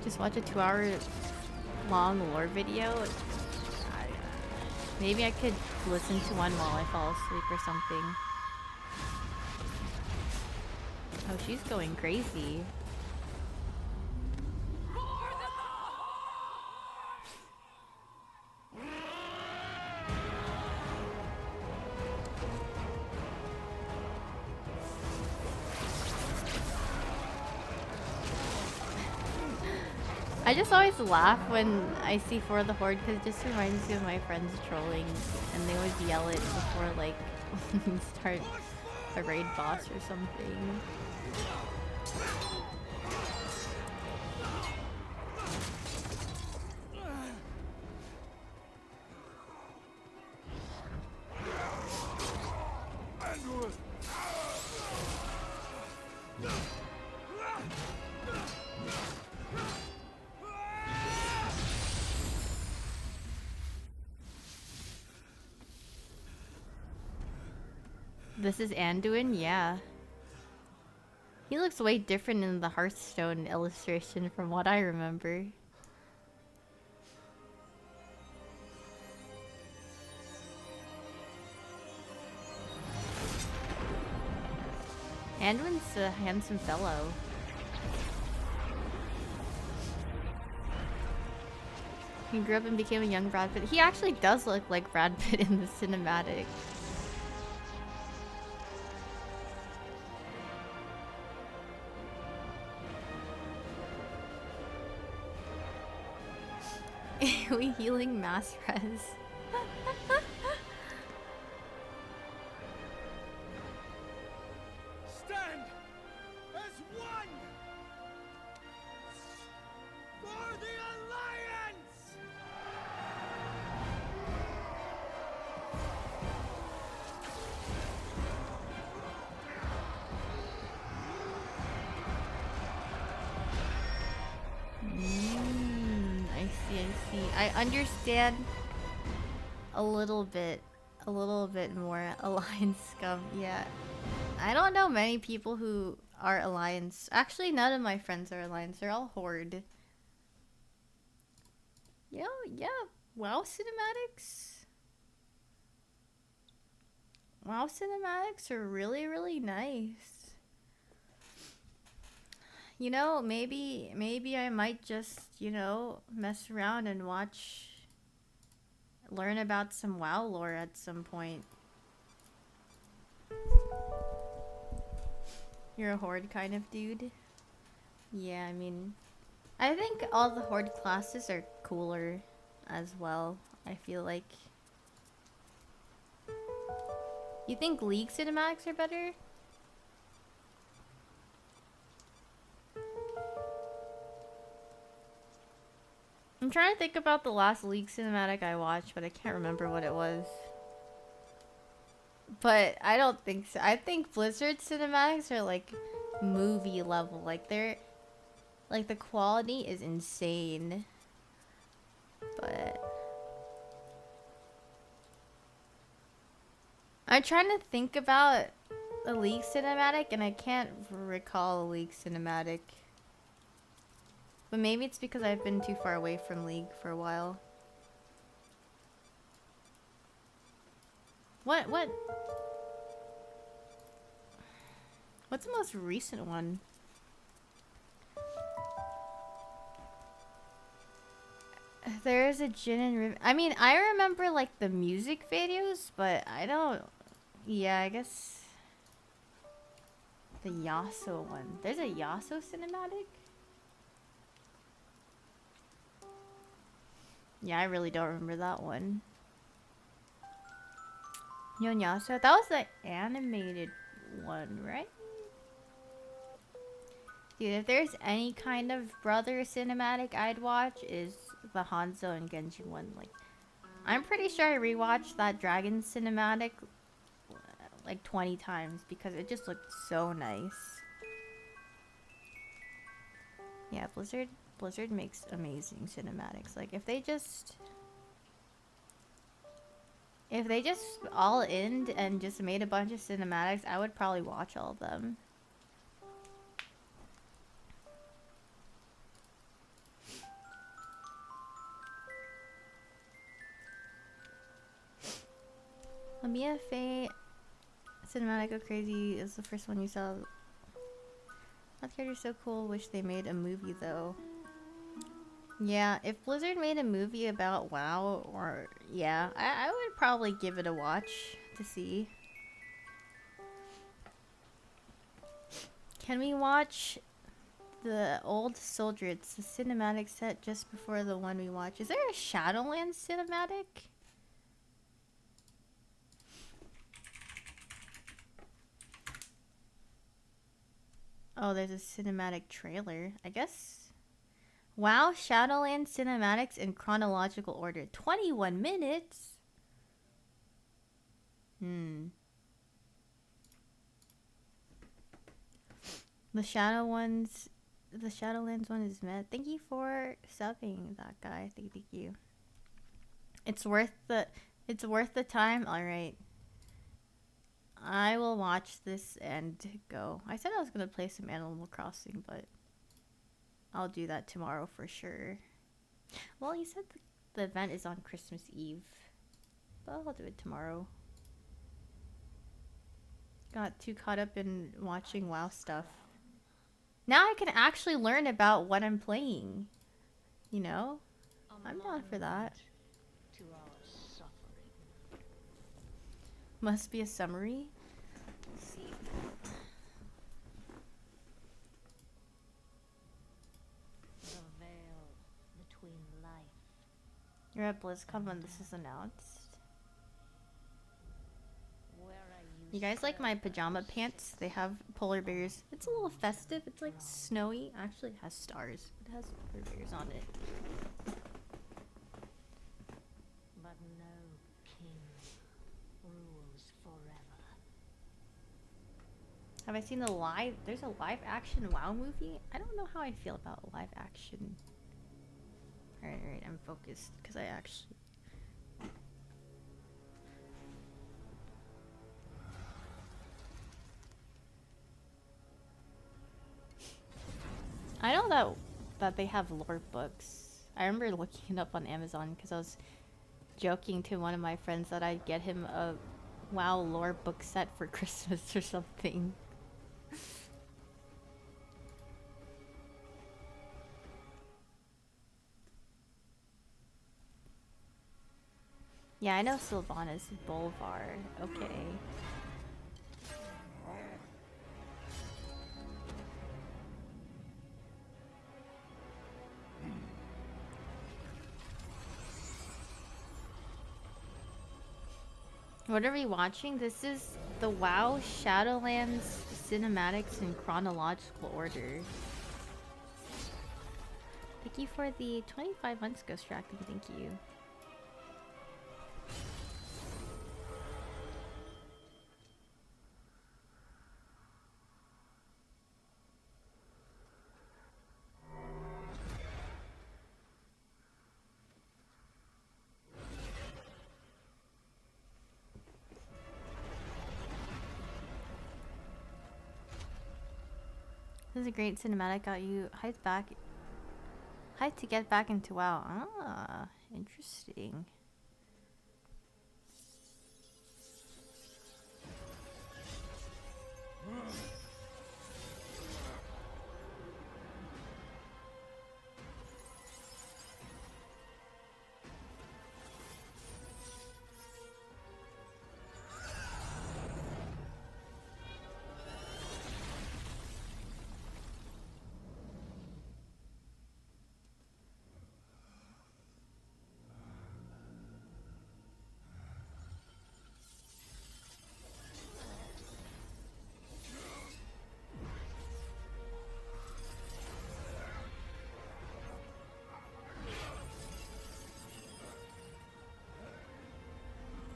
Just watch a 2-hour long lore video. Maybe I could listen to one while I fall asleep or something. Oh, she's going crazy. I just always laugh when I see For the Horde because it just reminds me of my friends trolling, and they would yell it before like we start a raid boss or something. This is Anduin, yeah. He looks way different in the Hearthstone illustration from what I remember. Anduin's a handsome fellow. He grew up and became a young Brad Pitt. He actually does look like Brad Pitt in the cinematic. We healing mass res. Stand as one for the Alliance! I see, I see. I understand a little bit more Alliance scum, yeah. I don't know many people who are Alliance. Actually, none of my friends are Alliance. They're all Horde. Yeah, yeah. WoW cinematics. WoW cinematics are really, really nice. You know, maybe I might just, you know, mess around and learn about some WoW lore at some point. You're a Horde kind of dude? Yeah, I mean, I think all the Horde classes are cooler as well, I feel like. You think League cinematics are better? I'm trying to think about the last League cinematic I watched, but I can't remember what it was. But I don't think so. I think Blizzard cinematics are like movie level. Like they're like the quality is insane. But I'm trying to think about a League cinematic and I can't recall a League cinematic. But maybe it's because I've been too far away from League for a while. What's the most recent one? There's a Jin and Riven. I mean, I remember like the music videos, but I don't. Yeah, I guess the Yasuo one. There's a Yasuo cinematic? Yeah, I really don't remember that one. Yasuo? That was the animated one, right? Dude, if there's any kind of brother cinematic I'd watch is the Hanzo and Genji one. Like, I'm pretty sure I rewatched that Dragon cinematic like 20 times because it just looked so nice. Yeah, Blizzard makes amazing cinematics. Like if they just all in and just made a bunch of cinematics, I would probably watch all of them. Lamia Faye cinematic Go Crazy is the first one you saw. That character's so cool. Wish they made a movie though. Yeah, if Blizzard made a movie about WoW, or yeah, I would probably give it a watch to see. Can we watch the old soldier? It's the cinematic set just before the one we watch. Is there a Shadowlands cinematic? Oh, there's a cinematic trailer. I guess. Wow, Shadowlands cinematics in chronological order. 21 minutes? The Shadowlands one is met. Thank you for subbing that guy. Thank you. It's worth the time. All right. I will watch this and go. I said I was gonna play some Animal Crossing, but I'll do that tomorrow for sure. Well, you said the event is on Christmas Eve, but I'll do it tomorrow. Got too caught up in watching WoW stuff. Now I can actually learn about what I'm playing. You know? I'm down for that. To our suffering. Must be a summary. Let's see. The veil between life. You're at BlizzCon when this is announced. Where I You guys like my pajama pants? They have polar bears. It's a little festive. It's like snowy. Actually, it has stars. It has polar bears on it. But no king rules forever. Have I seen the live? There's a live action WoW movie. I don't know how I feel about live action. Alright, I'm focused because I actually. I know that they have lore books. I remember looking it up on Amazon because I was joking to one of my friends that I'd get him a WoW lore book set for Christmas or something. Yeah, I know Sylvanas Bolvar. Okay. What are we watching? This is the WoW Shadowlands cinematics in chronological order. Thank you for the 25 months, Ghost Tracking. Thank you. This is a great cinematic. Got you hyped to get back into WoW. Ah, interesting.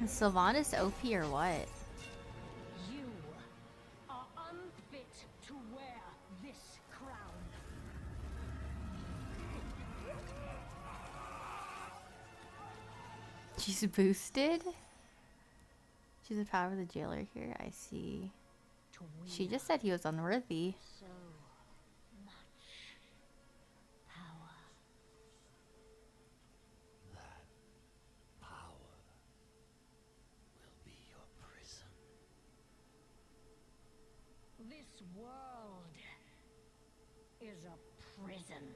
Is Sylvanas OP or what? You are unfit to wear this crown. She's boosted? She's a power of the jailer here. I see. To She wield just said he was unworthy. so much power. Power will be your prison. This world is a prison.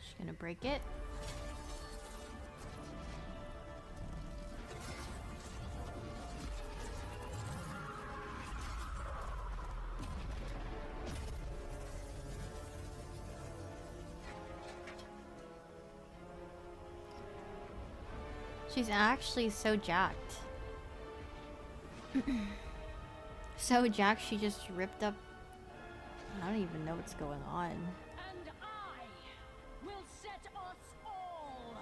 She's gonna break it. She's actually so jacked. So jacked she just ripped up. I don't even know what's going on. And I will set us all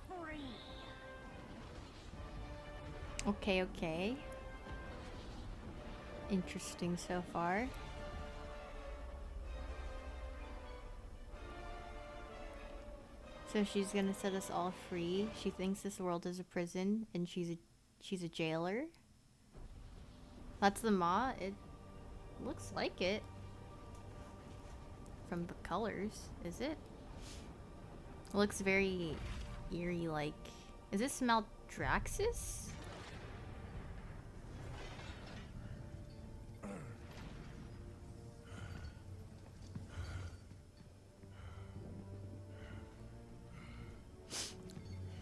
free. Okay, okay. Interesting so far. So she's gonna set us all free. She thinks this world is a prison, and she's a jailer. That's the Ma. It looks like it from the colors. Is it? It looks very eerie. Like, is this Maldraxxus?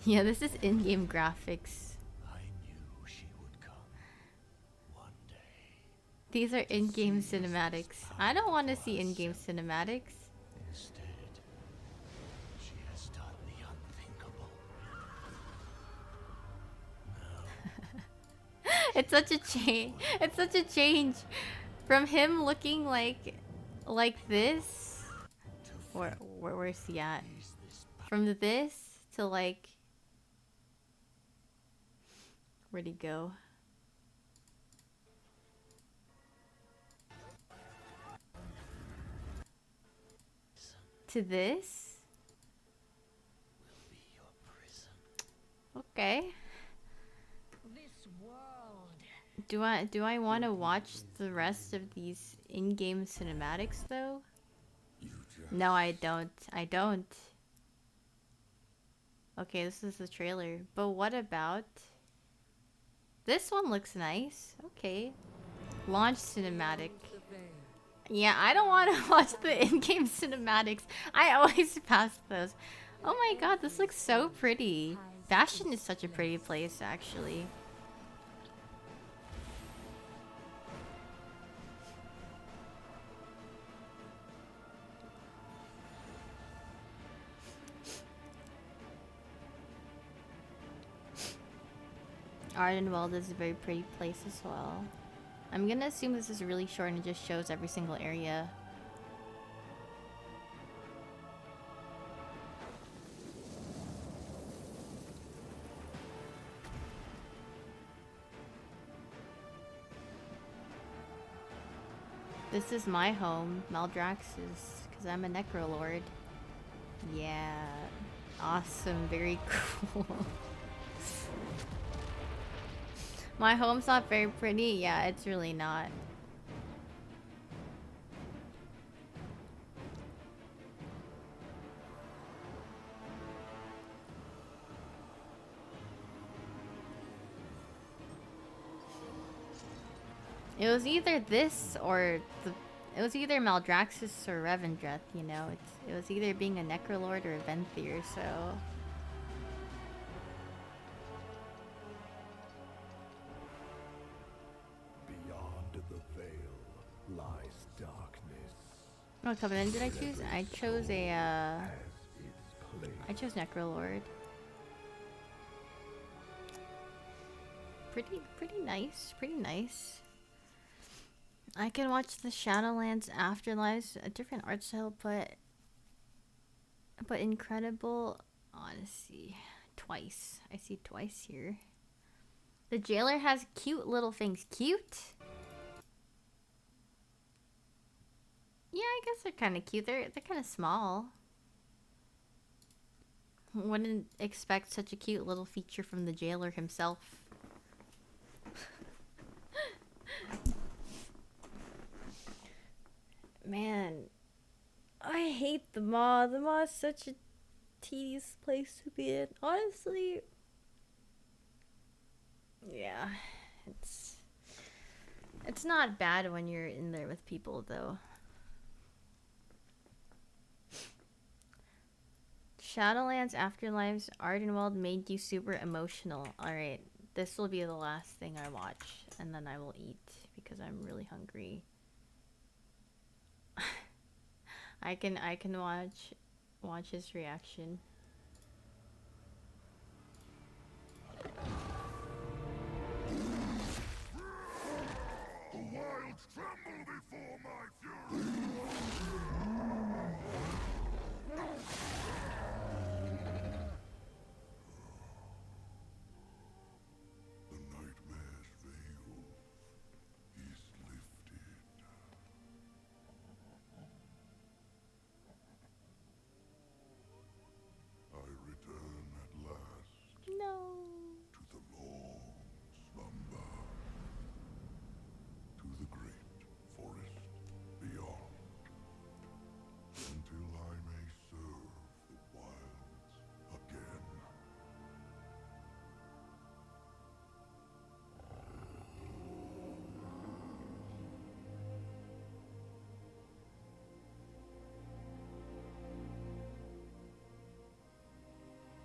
Yeah, this is in-game graphics. I knew she would come one day. These are in-game cinematics. I don't want to see in-game cinematics. Instead, she has done the unthinkable. It's such a change. It's such a change from him looking like this. Where's he at? From this to like, where'd he go? To this? Will be your prison. Okay. This world. Do I want to watch the rest of these in-game cinematics though? No, I don't. I don't. Okay, this is the trailer. But what about this one? Looks nice. Okay. Launch cinematic. Yeah, I don't want to watch the in-game cinematics. I always pass those. Oh my god, this looks so pretty. Bastion is such a pretty place, actually. Ardenweld is a very pretty place as well. I'm gonna assume this is really short and it just shows every single area. This is my home, Maldraxxus, because I'm a Necrolord. Yeah. Awesome, very cool. My home's not very pretty. Yeah, it's really not. It was either this or it was either Maldraxxus or Revendreth, you know. It was either being a Necrolord or a Venthyr, so Beyond the veil lies darkness. what covenant did I choose? I chose a As its place. I chose Necrolord. Pretty nice, pretty nice. I can watch the Shadowlands Afterlives, a different art style, but incredible honesty. Twice. I see twice here. The jailer has cute little things. Cute? Yeah, I guess they're kind of cute. They're kind of small. Wouldn't expect such a cute little feature from the jailer himself. Man, I hate the Maw. The Maw is such a tedious place to be in. Honestly, yeah, it's not bad when you're in there with people, though. Shadowlands Afterlives Ardenweld made you super emotional. Alright, this will be the last thing I watch, and then I will eat because I'm really hungry. I can watch his reaction. The wilds tremble before my fury! The night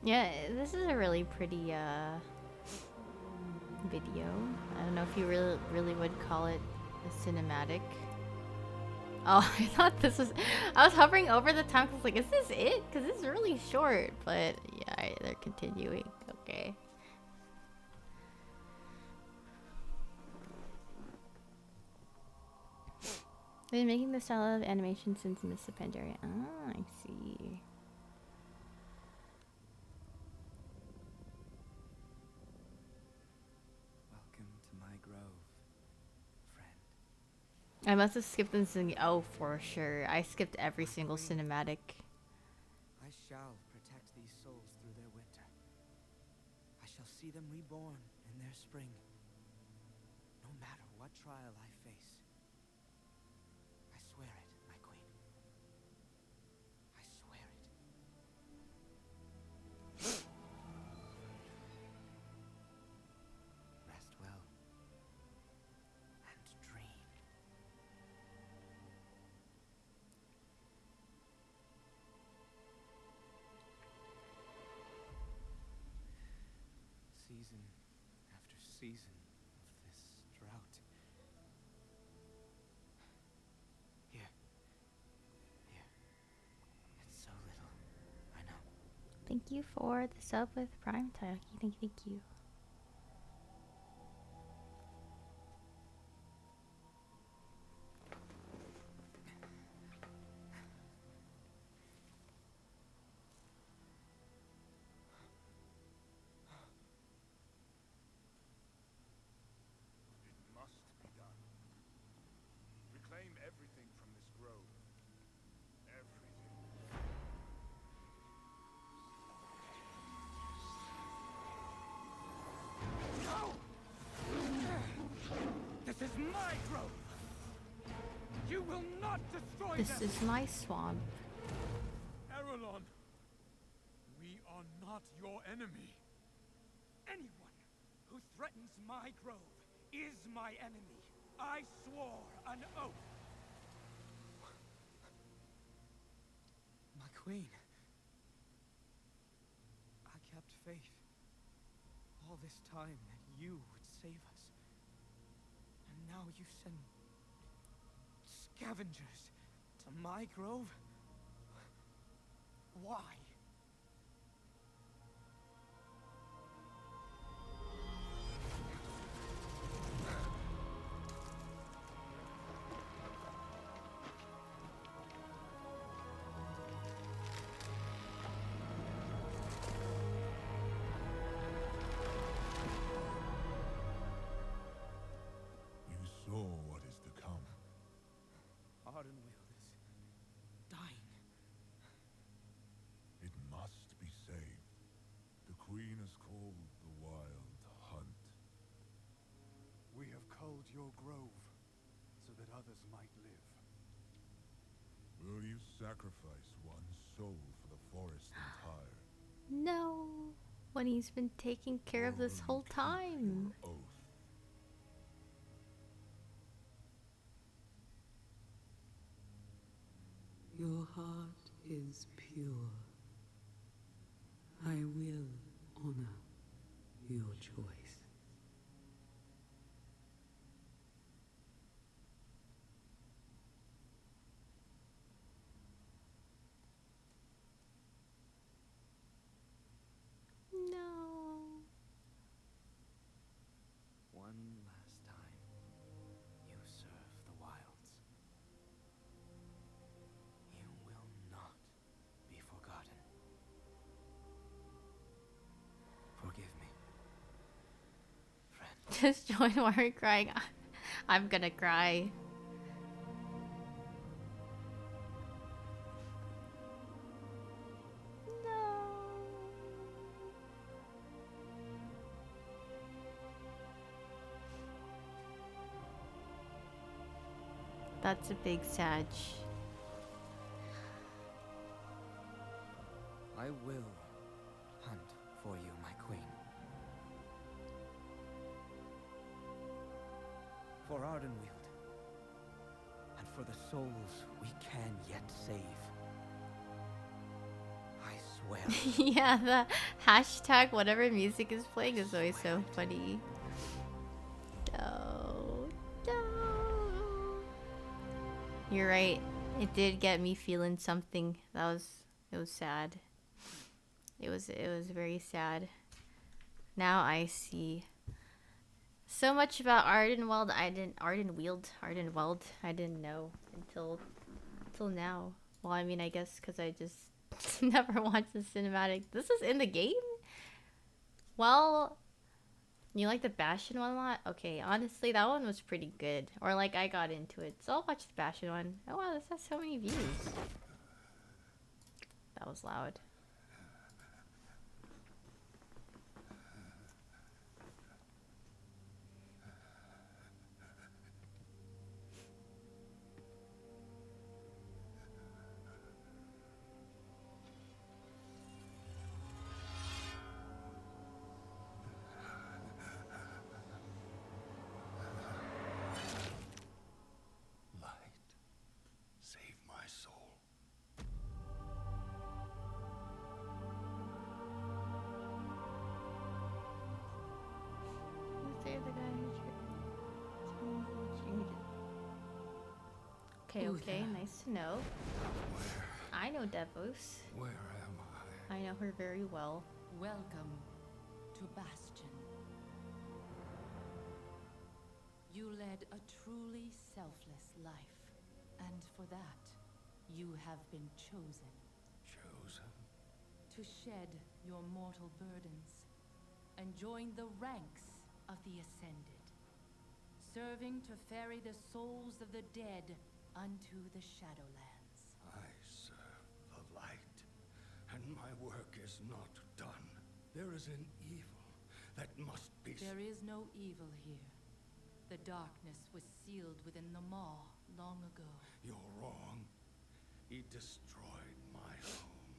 Yeah, this is a really pretty video. I don't know if you really would call it a cinematic. Oh, I thought this was. I was hovering over the time because like, is this it? Because it's really short. But yeah, they're continuing. Okay. They've been making this style of animation since Miss Pandaria. Ah, I see. Welcome to my grove, friend. I must have skipped this. Oh, for sure. I skipped every single cinematic. I shall protect these souls through their winter. I shall see them reborn in their spring. No matter what trial I face. I swear it, my queen. I swear it. Rest well. And dream. Season after season of this drought. Here. It's so little. I know. Thank you for the sub with Prime Taki. Thank you. It must be done. Reclaim everything from this grove. Everything. This is my grove! You will not destroy This them! is my swamp. Arelon, we are not your enemy. Anyone who threatens my grove is my enemy. I swore an oath. My queen. I kept faith all this time that you would save us. And now you send scavengers to my grove? Why? You saw what is to come. Ardenweald is dying. It must be saved. The Queen is called the Wild Hunt. We have culled your grove so that others might live. Will you sacrifice one soul for the forest entire? No. When he's been taking care of Or this will you whole keep time. your oath? Your heart is pure. I will honor your choice. No. One last time, you serve the wilds. You will not be forgotten. Forgive me, friend. Just join while we're crying. I'm gonna cry. No. That's a big sag. I will hunt for you, my queen. For Ardenweald. And for the souls we can yet save. I swear Yeah, the hashtag whatever music is playing is always so funny. No, no. You're right. It did get me feeling something. It was sad. It was very sad. Now I see so much about Ardenweld. Ardenweld. I didn't know until now. Well, I mean, I guess because I just never watched the cinematic. This is in the game. Well, you like the Bastion one a lot? Okay, honestly, that one was pretty good. Or like I got into it, so I'll watch the Bastion one. Oh wow, this has so many views. That was loud. Light, save my soul. Okay, okay, nice to know. I know Devos. Where am I? I know her very well. Welcome to Bastion. You led a truly selfless life, and for that, you have been chosen. Chosen? To shed your mortal burdens and join the ranks of the Ascended, serving to ferry the souls of the dead unto the Shadowlands. I serve the light, and my work is not done. There is an evil that must be... There is no evil here. The darkness was sealed within the Maw long ago. You're wrong. He destroyed my home,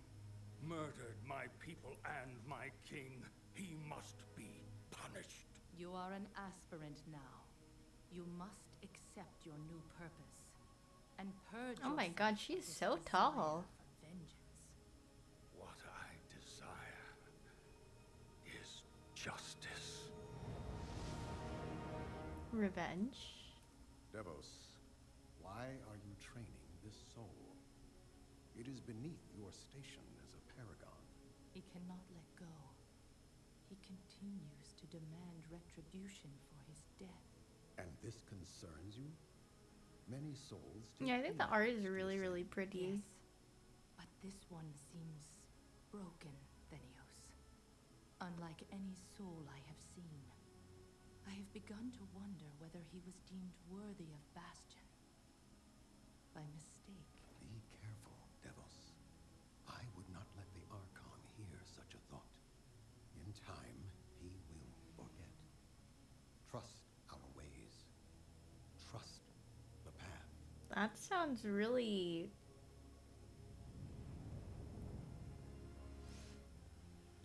murdered my people and my king. He must be punished. You are an aspirant now. You must accept your new purpose and purge. Oh my yourself god, of she's this so desire tall. for vengeance. What I desire is justice. Revenge. Devos, why are you training this soul? It is beneath your station as a paragon. He cannot let go. He continues to demand retribution for his death. And this concerns you? Many souls take Yeah, I think the heed art is to really, sin. really pretty. Yes, but this one seems broken, Thenios. Unlike any soul I have seen, I have begun to wonder whether he was deemed worthy of Bastion. By mistake. Be careful, Devos. I would not let the Archon hear such a thought. In time, he will forget. Trust our ways. Trust the path. That sounds really...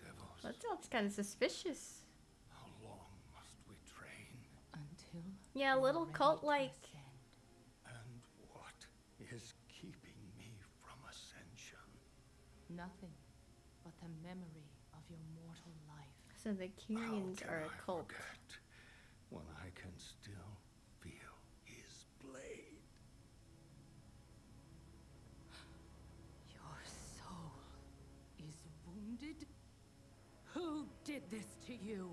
Devos, That sounds kind of suspicious. how long must we train? Until Yeah, a you are little ready to cult-like. ascend. And what is keeping me from ascension? Nothing but the memory of your mortal life. So the Kyrians How are can a I cult. forget when I can still feel his blade? Your soul is wounded? Who did this to you?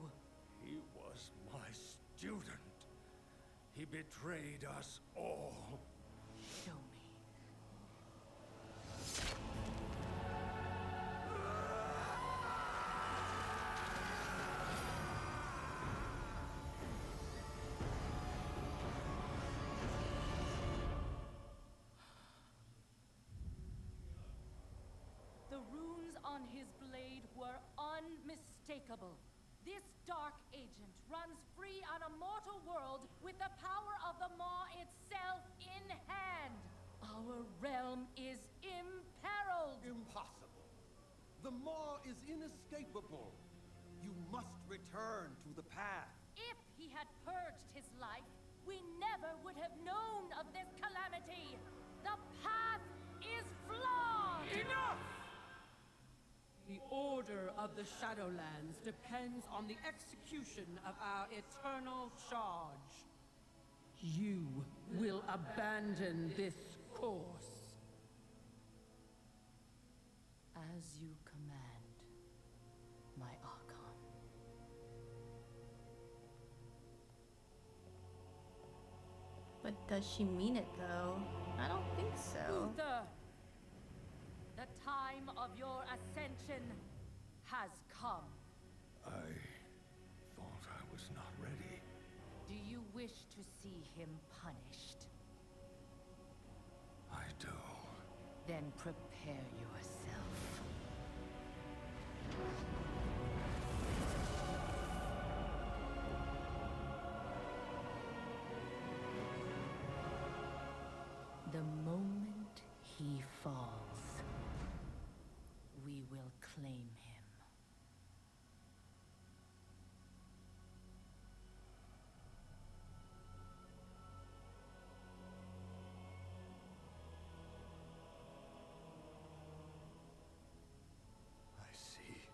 He was my student. He betrayed us all. Show me. The runes on his blade were unmistakable. This dark agent runs free on a mortal world with the power of the Maw itself in hand. Our realm is imperiled. Impossible. The Maw is inescapable. You must return to the path. If he had purged his life, we never would have known of this calamity. The path is flawed. Enough! He of the Shadowlands depends on the execution of our eternal charge. You will abandon this course. As you command, my Archon. But does she mean it though? I don't think so. Uther, the time of your ascension has come. I thought I was not ready. Do you wish to see him punished? I do. Then prepare yourself. The moment he falls, we will claim him. I see.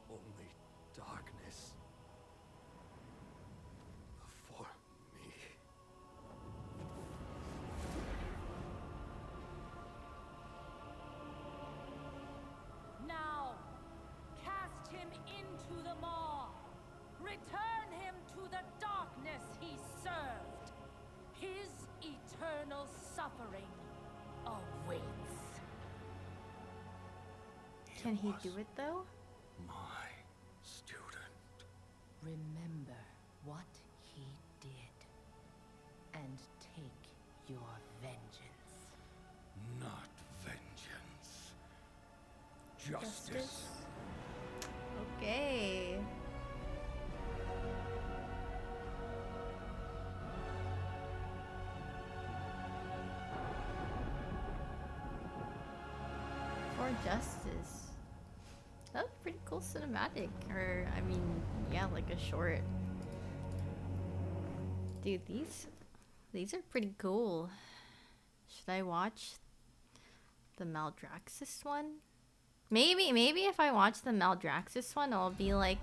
Only darkness before me. Now, cast him into the maw. Return him to the darkness he served. His eternal suffering awaits. Can he do it though? My student. Remember what he did, and take your vengeance. Not vengeance. Justice. Okay. For justice. That was a pretty cool cinematic. Or, I mean, yeah, like a short. Dude, these are pretty cool. Should I watch the Maldraxxus one? Maybe if I watch the Maldraxxus one, I'll be like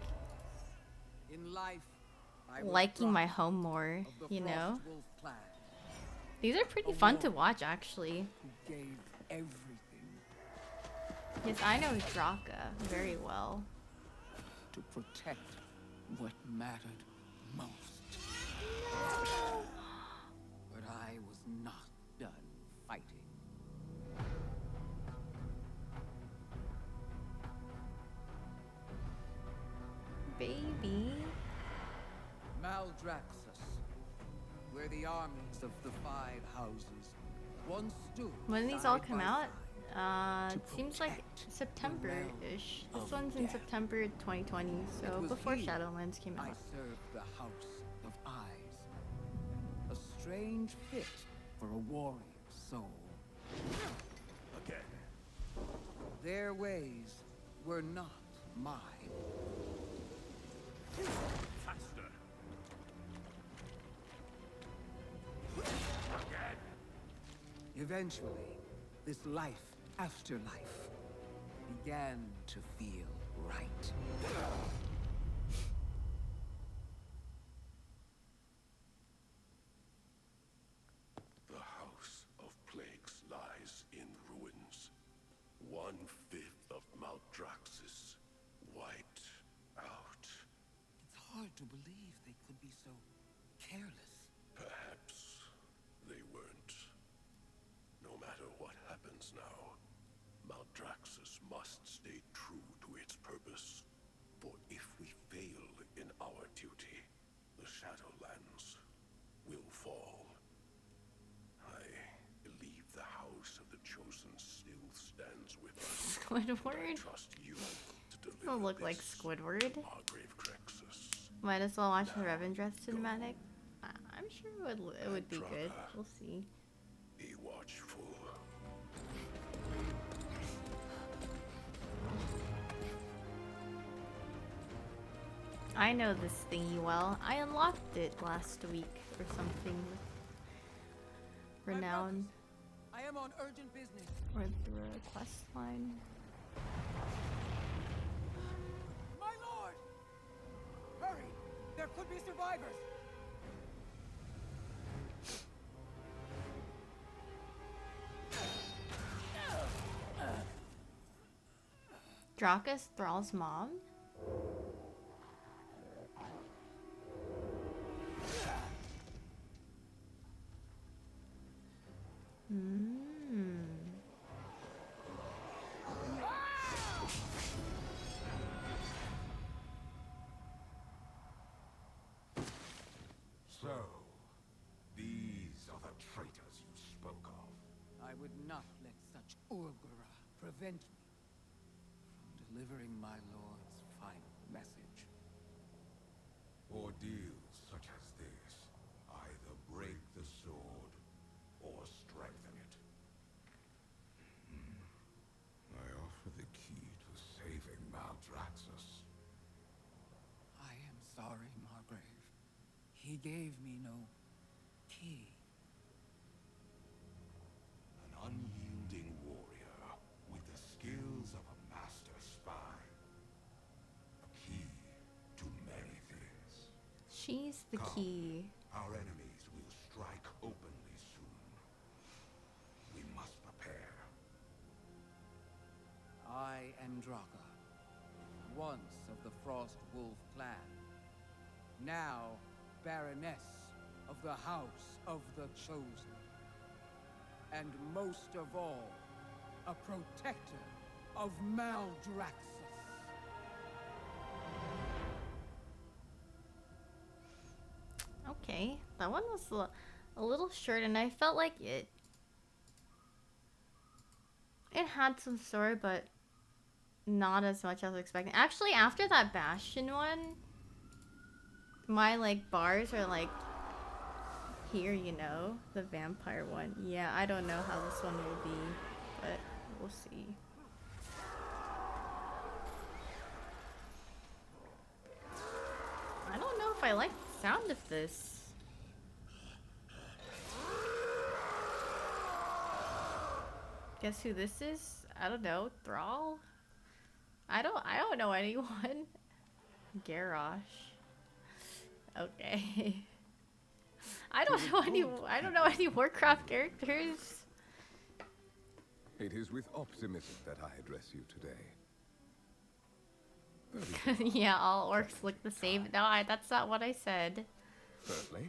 In life, I was liking my brought home more, of the you know? Frostwolf clan, These are pretty fun to watch, actually. who gave everything. Yes, I know Draka very well. To protect what mattered most. But I was not done fighting. Baby. Maldraxxus, where the armies of the five houses once stood. When these all side come by out? side It seems like protect September-ish. the This realm one's of in death. September 2020, so It was before here Shadowlands came I out. served the House of Eyes. A strange fit for a warrior's soul. Again. Their ways were not mine. Faster. Eventually, this life after life began to feel right. The House of Plagues lies in ruins. 1/5 of Maldraxxus wiped out. It's hard to believe they could be so careless. Perhaps they weren't. No matter what happens now, Maldraxxus must stay true to its purpose. For if we fail in our duty, the Shadowlands will fall. I believe the House of the Chosen still stands with us. and I Squidward? trust you to deliver Doesn't look like this, Squidward. Margrave Crexus. Might as well watch the Revendreth cinematic. I'm sure it would be good. Draka. We'll see. Be watchful. I know this thingy well. I unlocked it last week or something with My Renown brothers, I am on urgent business. or the quest line. My lord! Hurry! There could be survivors! Draka's Thrall's mom? Hmm. So, these are the traitors you spoke of. I would not let such Urgura prevent me from delivering my lord's final message. Ordeals such as this either break the sword or strengthen it. I offer the key to saving Maldraxxus. I am sorry, Margrave. He gave me no key. An unyielding warrior with the skills of a master spy. A key to many things. She's the Come. key. Our enemies will strike openly soon. We must prepare. I am Draka, once of the Frost Wolf clan, now Baroness of the House of the Chosen, and most of all, a protector of Maldraxxus. Okay, that one was a little short, and I felt like it had some story, but not as much as I was expecting. Actually, after that Bastion one, my like bars are like here, you know, the vampire one. Yeah, I don't know how this one will be, but we'll see. I don't know if I like the sound of this. Guess who this is? I don't know. Thrall? I don't know anyone. Garrosh. Okay. I don't know any Warcraft characters. It is with optimism that I address you today. Yeah, all orcs look the same. No, that's not what I said. Thirdly,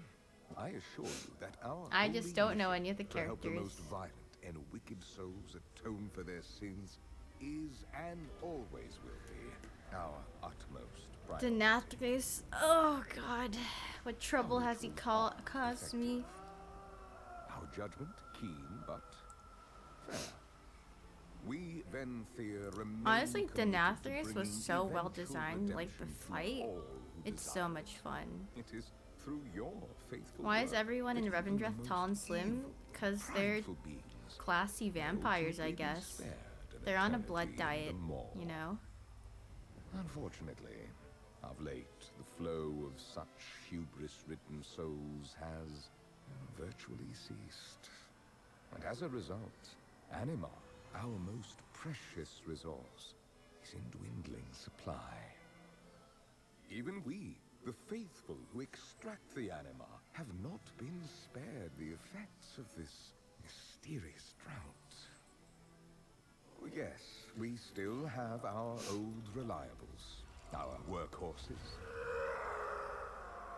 I assure you that our I just don't know any of the to help the characters. most violent and wicked souls atone for their sins is and always will be our utmost priority. Denathris. Oh god. What trouble has he caused me? Our judgment keen but fair. We Venthyr remain Honestly, committed to Denathris was bringing so well eventual designed. Like the redemption to fight, all who it's desire so much fun. it. It is through your faithful Why is work everyone in that even the Revendreth most tall and slim? evil, Because they're prideful beings classy may vampires, I ultimately be guess. spared an They're on a eternity blood in diet, the maw. you know? Unfortunately, of late, the flow of such hubris-ridden souls has virtually ceased. And as a result, anima, our most precious resource, is in dwindling supply. Even we, the faithful who extract the anima, have not been spared the effects of this mysterious drought. Yes, we still have our old reliables, our workhorses.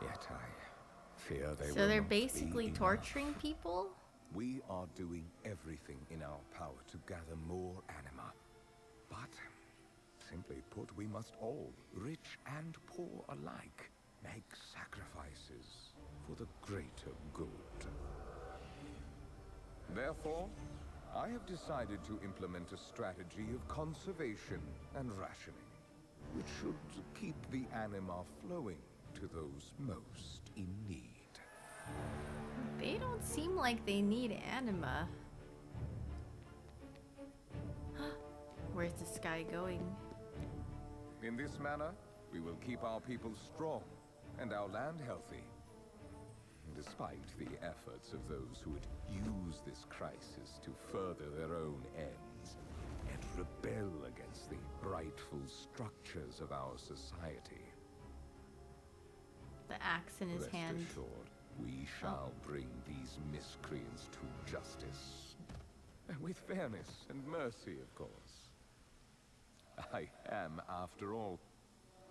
Yet I fear they will So they're not be basically enough. torturing people? We are doing everything in our power to gather more anima. But, simply put, we must all, rich and poor alike, make sacrifices for the greater good. Therefore, I have decided to implement a strategy of conservation and rationing, which should keep the anima flowing to those most in need. They don't seem like they need anima. Where's this guy going? In this manner, we will keep our people strong and our land healthy. Despite the efforts of those who would use this crisis to further their own ends and rebel against rightful structures of our society. The axe in his Rest hand. assured, we shall bring these miscreants to justice. With fairness and mercy, of course. I am, after all,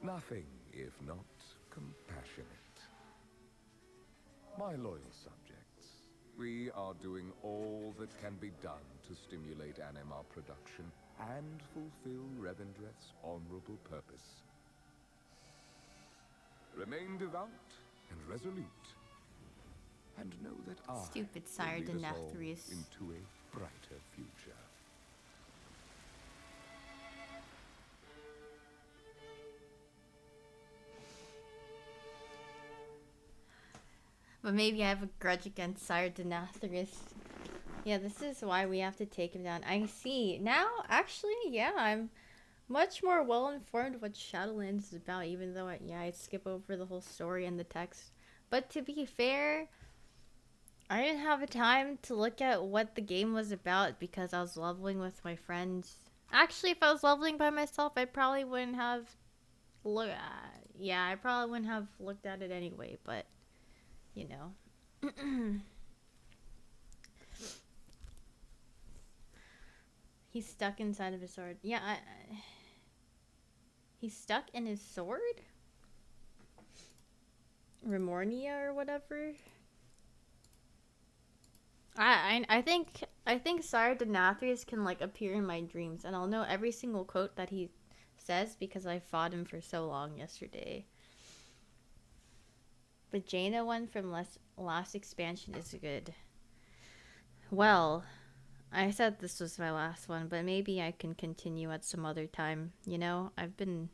nothing if not compassionate. My loyal subjects, we are doing all that can be done to stimulate anima production and fulfill Revendreth's honorable purpose. Remain devout and resolute, and know that I Stupid will Sire lead us all Denathrius. into a brighter future. But maybe I have a grudge against Sire Denathrius. Yeah, this is why we have to take him down. I see. Now, actually, yeah, I'm much more well informed what Shadowlands is about, even though I skip over the whole story and the text. But to be fair, I didn't have the time to look at what the game was about because I was leveling with my friends. Actually, if I was leveling by myself, I probably wouldn't have I probably wouldn't have looked at it anyway, but you know. He's stuck inside of his sword. Yeah, he's stuck in his sword? Remornia or whatever? I think Sire Denathrius can like appear in my dreams and I'll know every single quote that he says because I fought him for so long yesterday. The Jaina one from last expansion is good. Well, I said this was my last one, but maybe I can continue at some other time. You know, I've been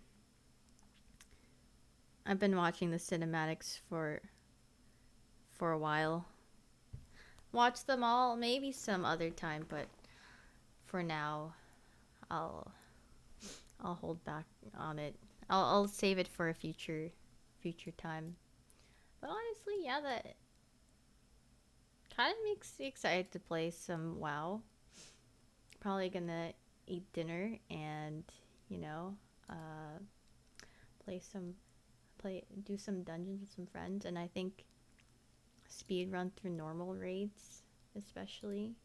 watching the cinematics for a while. Watch them all maybe some other time, but for now I'll hold back on it. I'll save it for a future time. But honestly, yeah, that kind of makes me excited to play some WoW. Probably gonna eat dinner and, you know, do some dungeons with some friends, and I think speed run through normal raids, especially,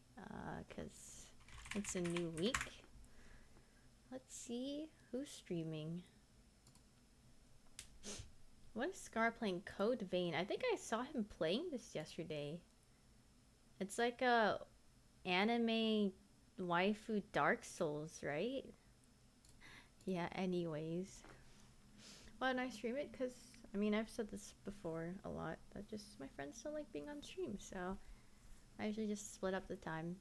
because it's a new week. Let's see who's streaming. What is Scar playing? Code Vein. I think I saw him playing this yesterday. It's like a anime waifu Dark Souls, right? Yeah, anyways. Why don't I stream it? Because, I mean, I've said this before a lot, that just my friends don't like being on stream, so I usually just split up the time.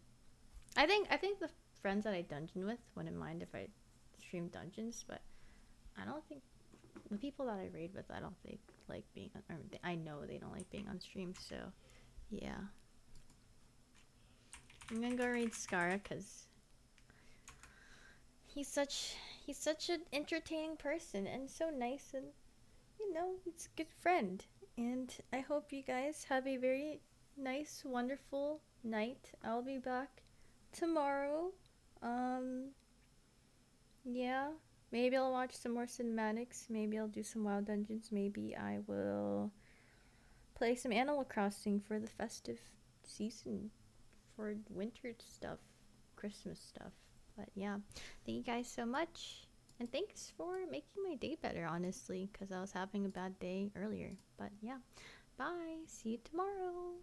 I think the friends that I dungeon with wouldn't mind if I stream dungeons, but I don't think the people that I raid with, I don't think like being on, or I know they don't like being on stream, so yeah. I'm gonna go raid Skara because he's such an entertaining person and so nice, and you know, he's a good friend. And I hope you guys have a very nice, wonderful night. I'll be back tomorrow. Yeah. Maybe I'll watch some more cinematics. Maybe I'll do some wild dungeons. Maybe I will play some Animal Crossing for the festive season, for winter stuff, Christmas stuff. But yeah, thank you guys so much. And thanks for making my day better, honestly, because I was having a bad day earlier. But yeah, bye. See you tomorrow.